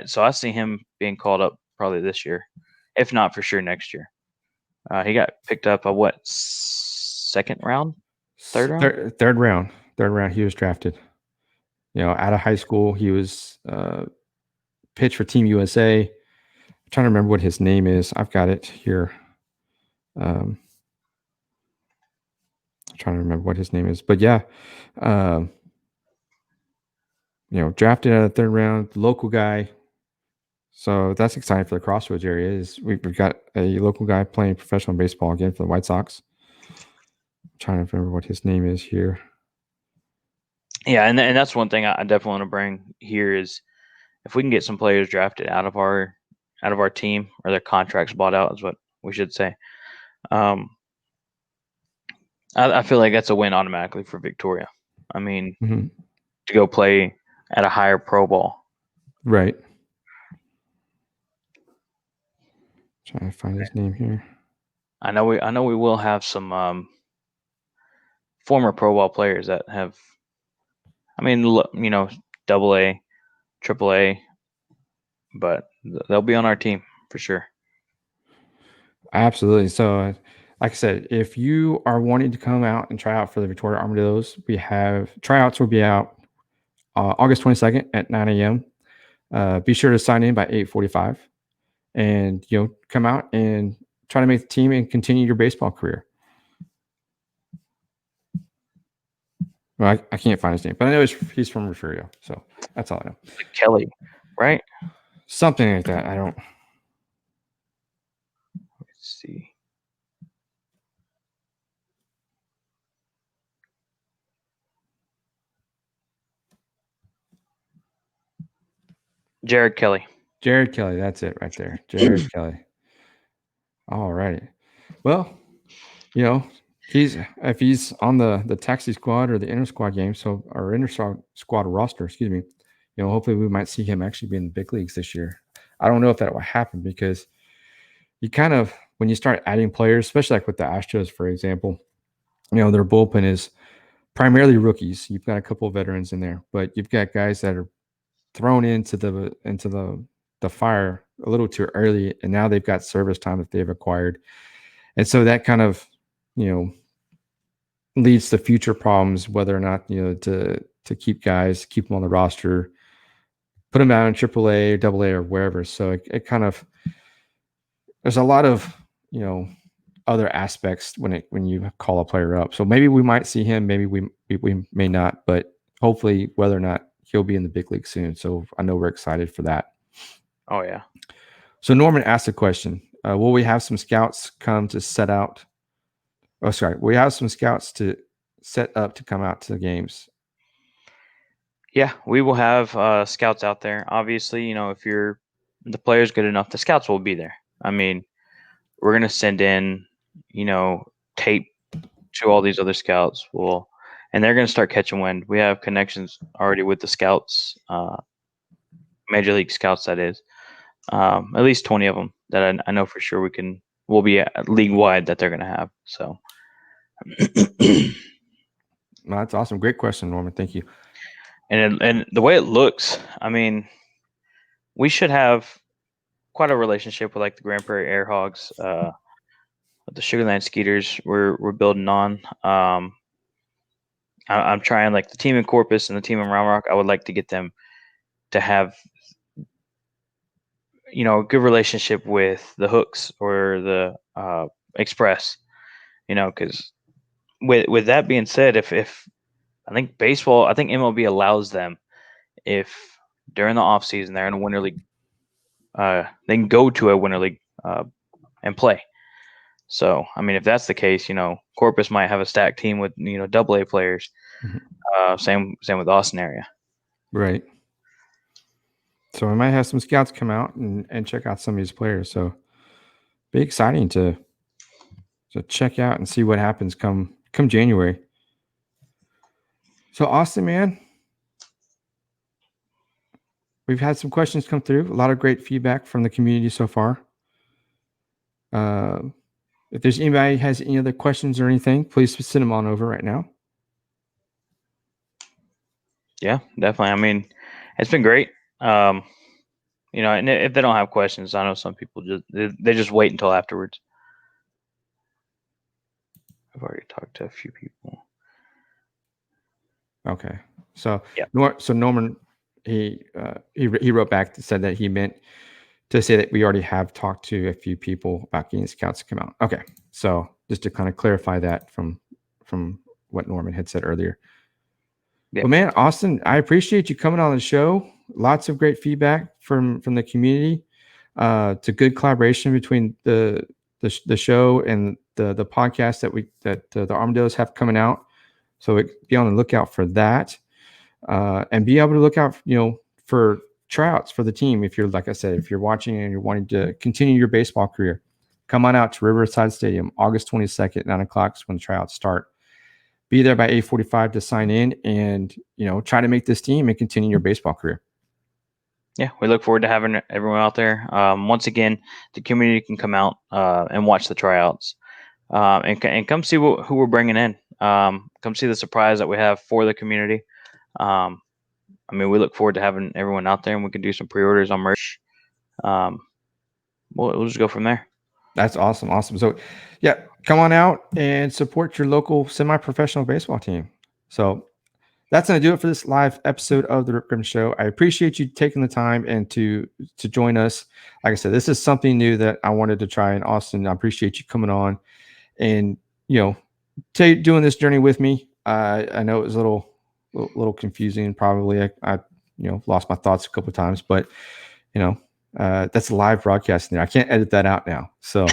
So I see him being called up probably this year, if not for sure next year. He got picked up a what, second round, third round? Third round. He was drafted. Out of high school, he was pitched for Team USA. I'm trying to remember what his name is. I've got it here. I'm trying to remember what his name is, but yeah, um, drafted out of the third round, local guy. So that's exciting for the Crossroads area. Is we've got a local guy playing professional baseball again for the White Sox. I'm trying to remember what his name is here. Yeah, and that's one thing I definitely want to bring here is if we can get some players drafted out of our team or their contracts bought out is what we should say. Um, I feel like that's a win automatically for Victoria. Mm-hmm. To go play at a higher pro ball. Right. Trying to find his name here. I know we will have some former pro ball players that have. Double A, triple A, but they'll be on our team for sure. Absolutely. So, like I said, if you are wanting to come out and try out for the Victoria Armadillos, we have tryouts will be out August 22nd at 9 a.m. Be sure to sign in by 8:45, and come out and try to make the team and continue your baseball career. Well, I can't find his name, but I know he's from Refugio, so that's all I know. Like Kelly, right? Something like that. I don't. Let's see. Jared Kelly. Jared Kelly. That's it right there. Jared Kelly. All right. Well, if he's on the taxi squad or the inter squad game, or inter squad roster, excuse me, hopefully we might see him actually be in the big leagues this year. I don't know if that will happen because you kind of when you start adding players, especially like with the Astros, for example, their bullpen is primarily rookies. You've got a couple of veterans in there, but you've got guys that are thrown into the fire a little too early, and now they've got service time that they've acquired, and so that kind of you know leads to future problems, whether or not to keep them on the roster, put them out in AAA or AA or wherever. So it kind of there's a lot of other aspects when you call a player up. So maybe we might see him, maybe we may not, but hopefully whether or not he'll be in the big league soon. So I know we're excited for that. Oh yeah. So Norman asked a question: will we have some scouts come to set out? Oh, sorry, we have some scouts to set up to come out to the games. Yeah, we will have scouts out there. Obviously, if the player's good enough, the scouts will be there. I mean, we're gonna send in, tape to all these other scouts. And they're gonna start catching wind. We have connections already with the scouts, major league scouts. That is, at least 20 of them that I know for sure will be league wide that they're gonna have. So. No, that's awesome. Great question, Norman. Thank you. And the way it looks, I mean, we should have quite a relationship with like the Grand Prairie Air Hogs, with the Sugarland Skeeters. We're building on. I'm trying, like, the team in Corpus and the team in Round Rock. I would like to get them to have a good relationship with the Hooks or the Express. Because with that being said, if I think MLB allows them, if during the off season they're in a winter league, they can go to a winter league and play. So, I mean, if that's the case, Corpus might have a stacked team with Double A players. Mm-hmm. Same with Austin area. Right. So we might have some scouts come out and check out some of these players. So be exciting to check out and see what happens come January. So Austin, man, we've had some questions come through. A lot of great feedback from the community so far. If there's anybody has any other questions or anything, please send them on over right now. Yeah, definitely. I mean, it's been great. And if they don't have questions, I know some people they just wait until afterwards. I've already talked to a few people. Okay, so yeah. So Norman, he wrote back and said that he meant to say that we already have talked to a few people about getting scouts to come out. Okay, so just to kind of clarify that from what Norman had said earlier. Yeah. Well, man, Austin, I appreciate you coming on the show. Lots of great feedback from the community. It's a good collaboration between the show and the podcast that the Armadillos have coming out. So be on the lookout for that, and be able to look out, for tryouts for the team. If you're, like I said, if you're watching and you're wanting to continue your baseball career, come on out to Riverside Stadium, August 22nd, 9:00 is when the tryouts start. Be there by 8:45 to sign in, and try to make this team and continue your baseball career. Yeah, we look forward to having everyone out there. Once again, the community can come out and watch the tryouts, and come see who we're bringing in. Come see the surprise that we have for the community. I mean, we look forward to having everyone out there, and we can do some pre-orders on merch. We'll just go from there. That's awesome. Awesome. So, yeah, come on out and support your local semi-professional baseball team. So that's going to do it for this live episode of the Rip Griffin Show. I appreciate you taking the time and to join us. Like I said, this is something new that I wanted to try. And Austin, I appreciate you coming on and, doing this journey with me. I know it was a little confusing. Probably I lost my thoughts a couple of times, but that's a live broadcasting there. I can't edit that out now. So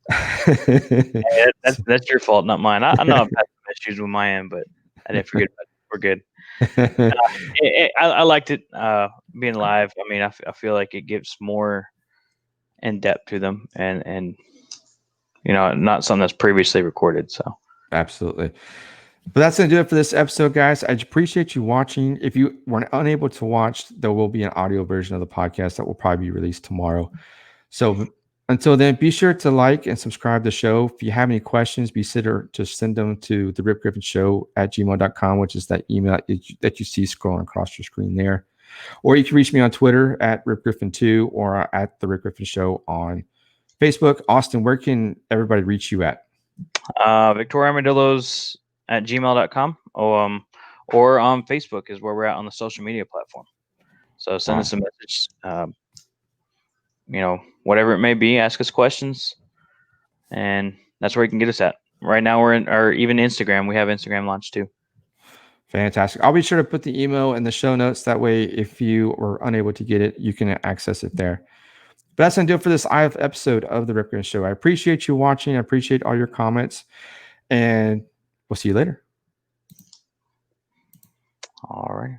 Hey, that's your fault, not mine. I know I've had some issues with my end, but I didn't forget about it. We're good. I liked it being live. I mean, I feel like it gives more in depth to them, and not something that's previously recorded. So absolutely. But that's going to do it for this episode, guys. I appreciate you watching. If you were unable to watch, there will be an audio version of the podcast that will probably be released tomorrow. So until then, be sure to like and subscribe to the show. If you have any questions, be sure to send them to the Rip Griffin Show at gmail.com, which is that email that you see scrolling across your screen there. Or you can reach me on Twitter at Rip Griffin2 or at the Rip Griffin Show on Facebook. Austin, where can everybody reach you at? Victoria Armadillos at gmail.com. Or on Facebook is where we're at on the social media platform. So send us a message, whatever it may be, ask us questions. and that's where you can get us at. Right now, we're in, or even Instagram. We have Instagram launch too. Fantastic. I'll be sure to put the email in the show notes. That way, if you were unable to get it, you can access it there. But that's going to do it for this episode of the Rip Griffin Show. I appreciate you watching. I appreciate all your comments. And we'll see you later. All right.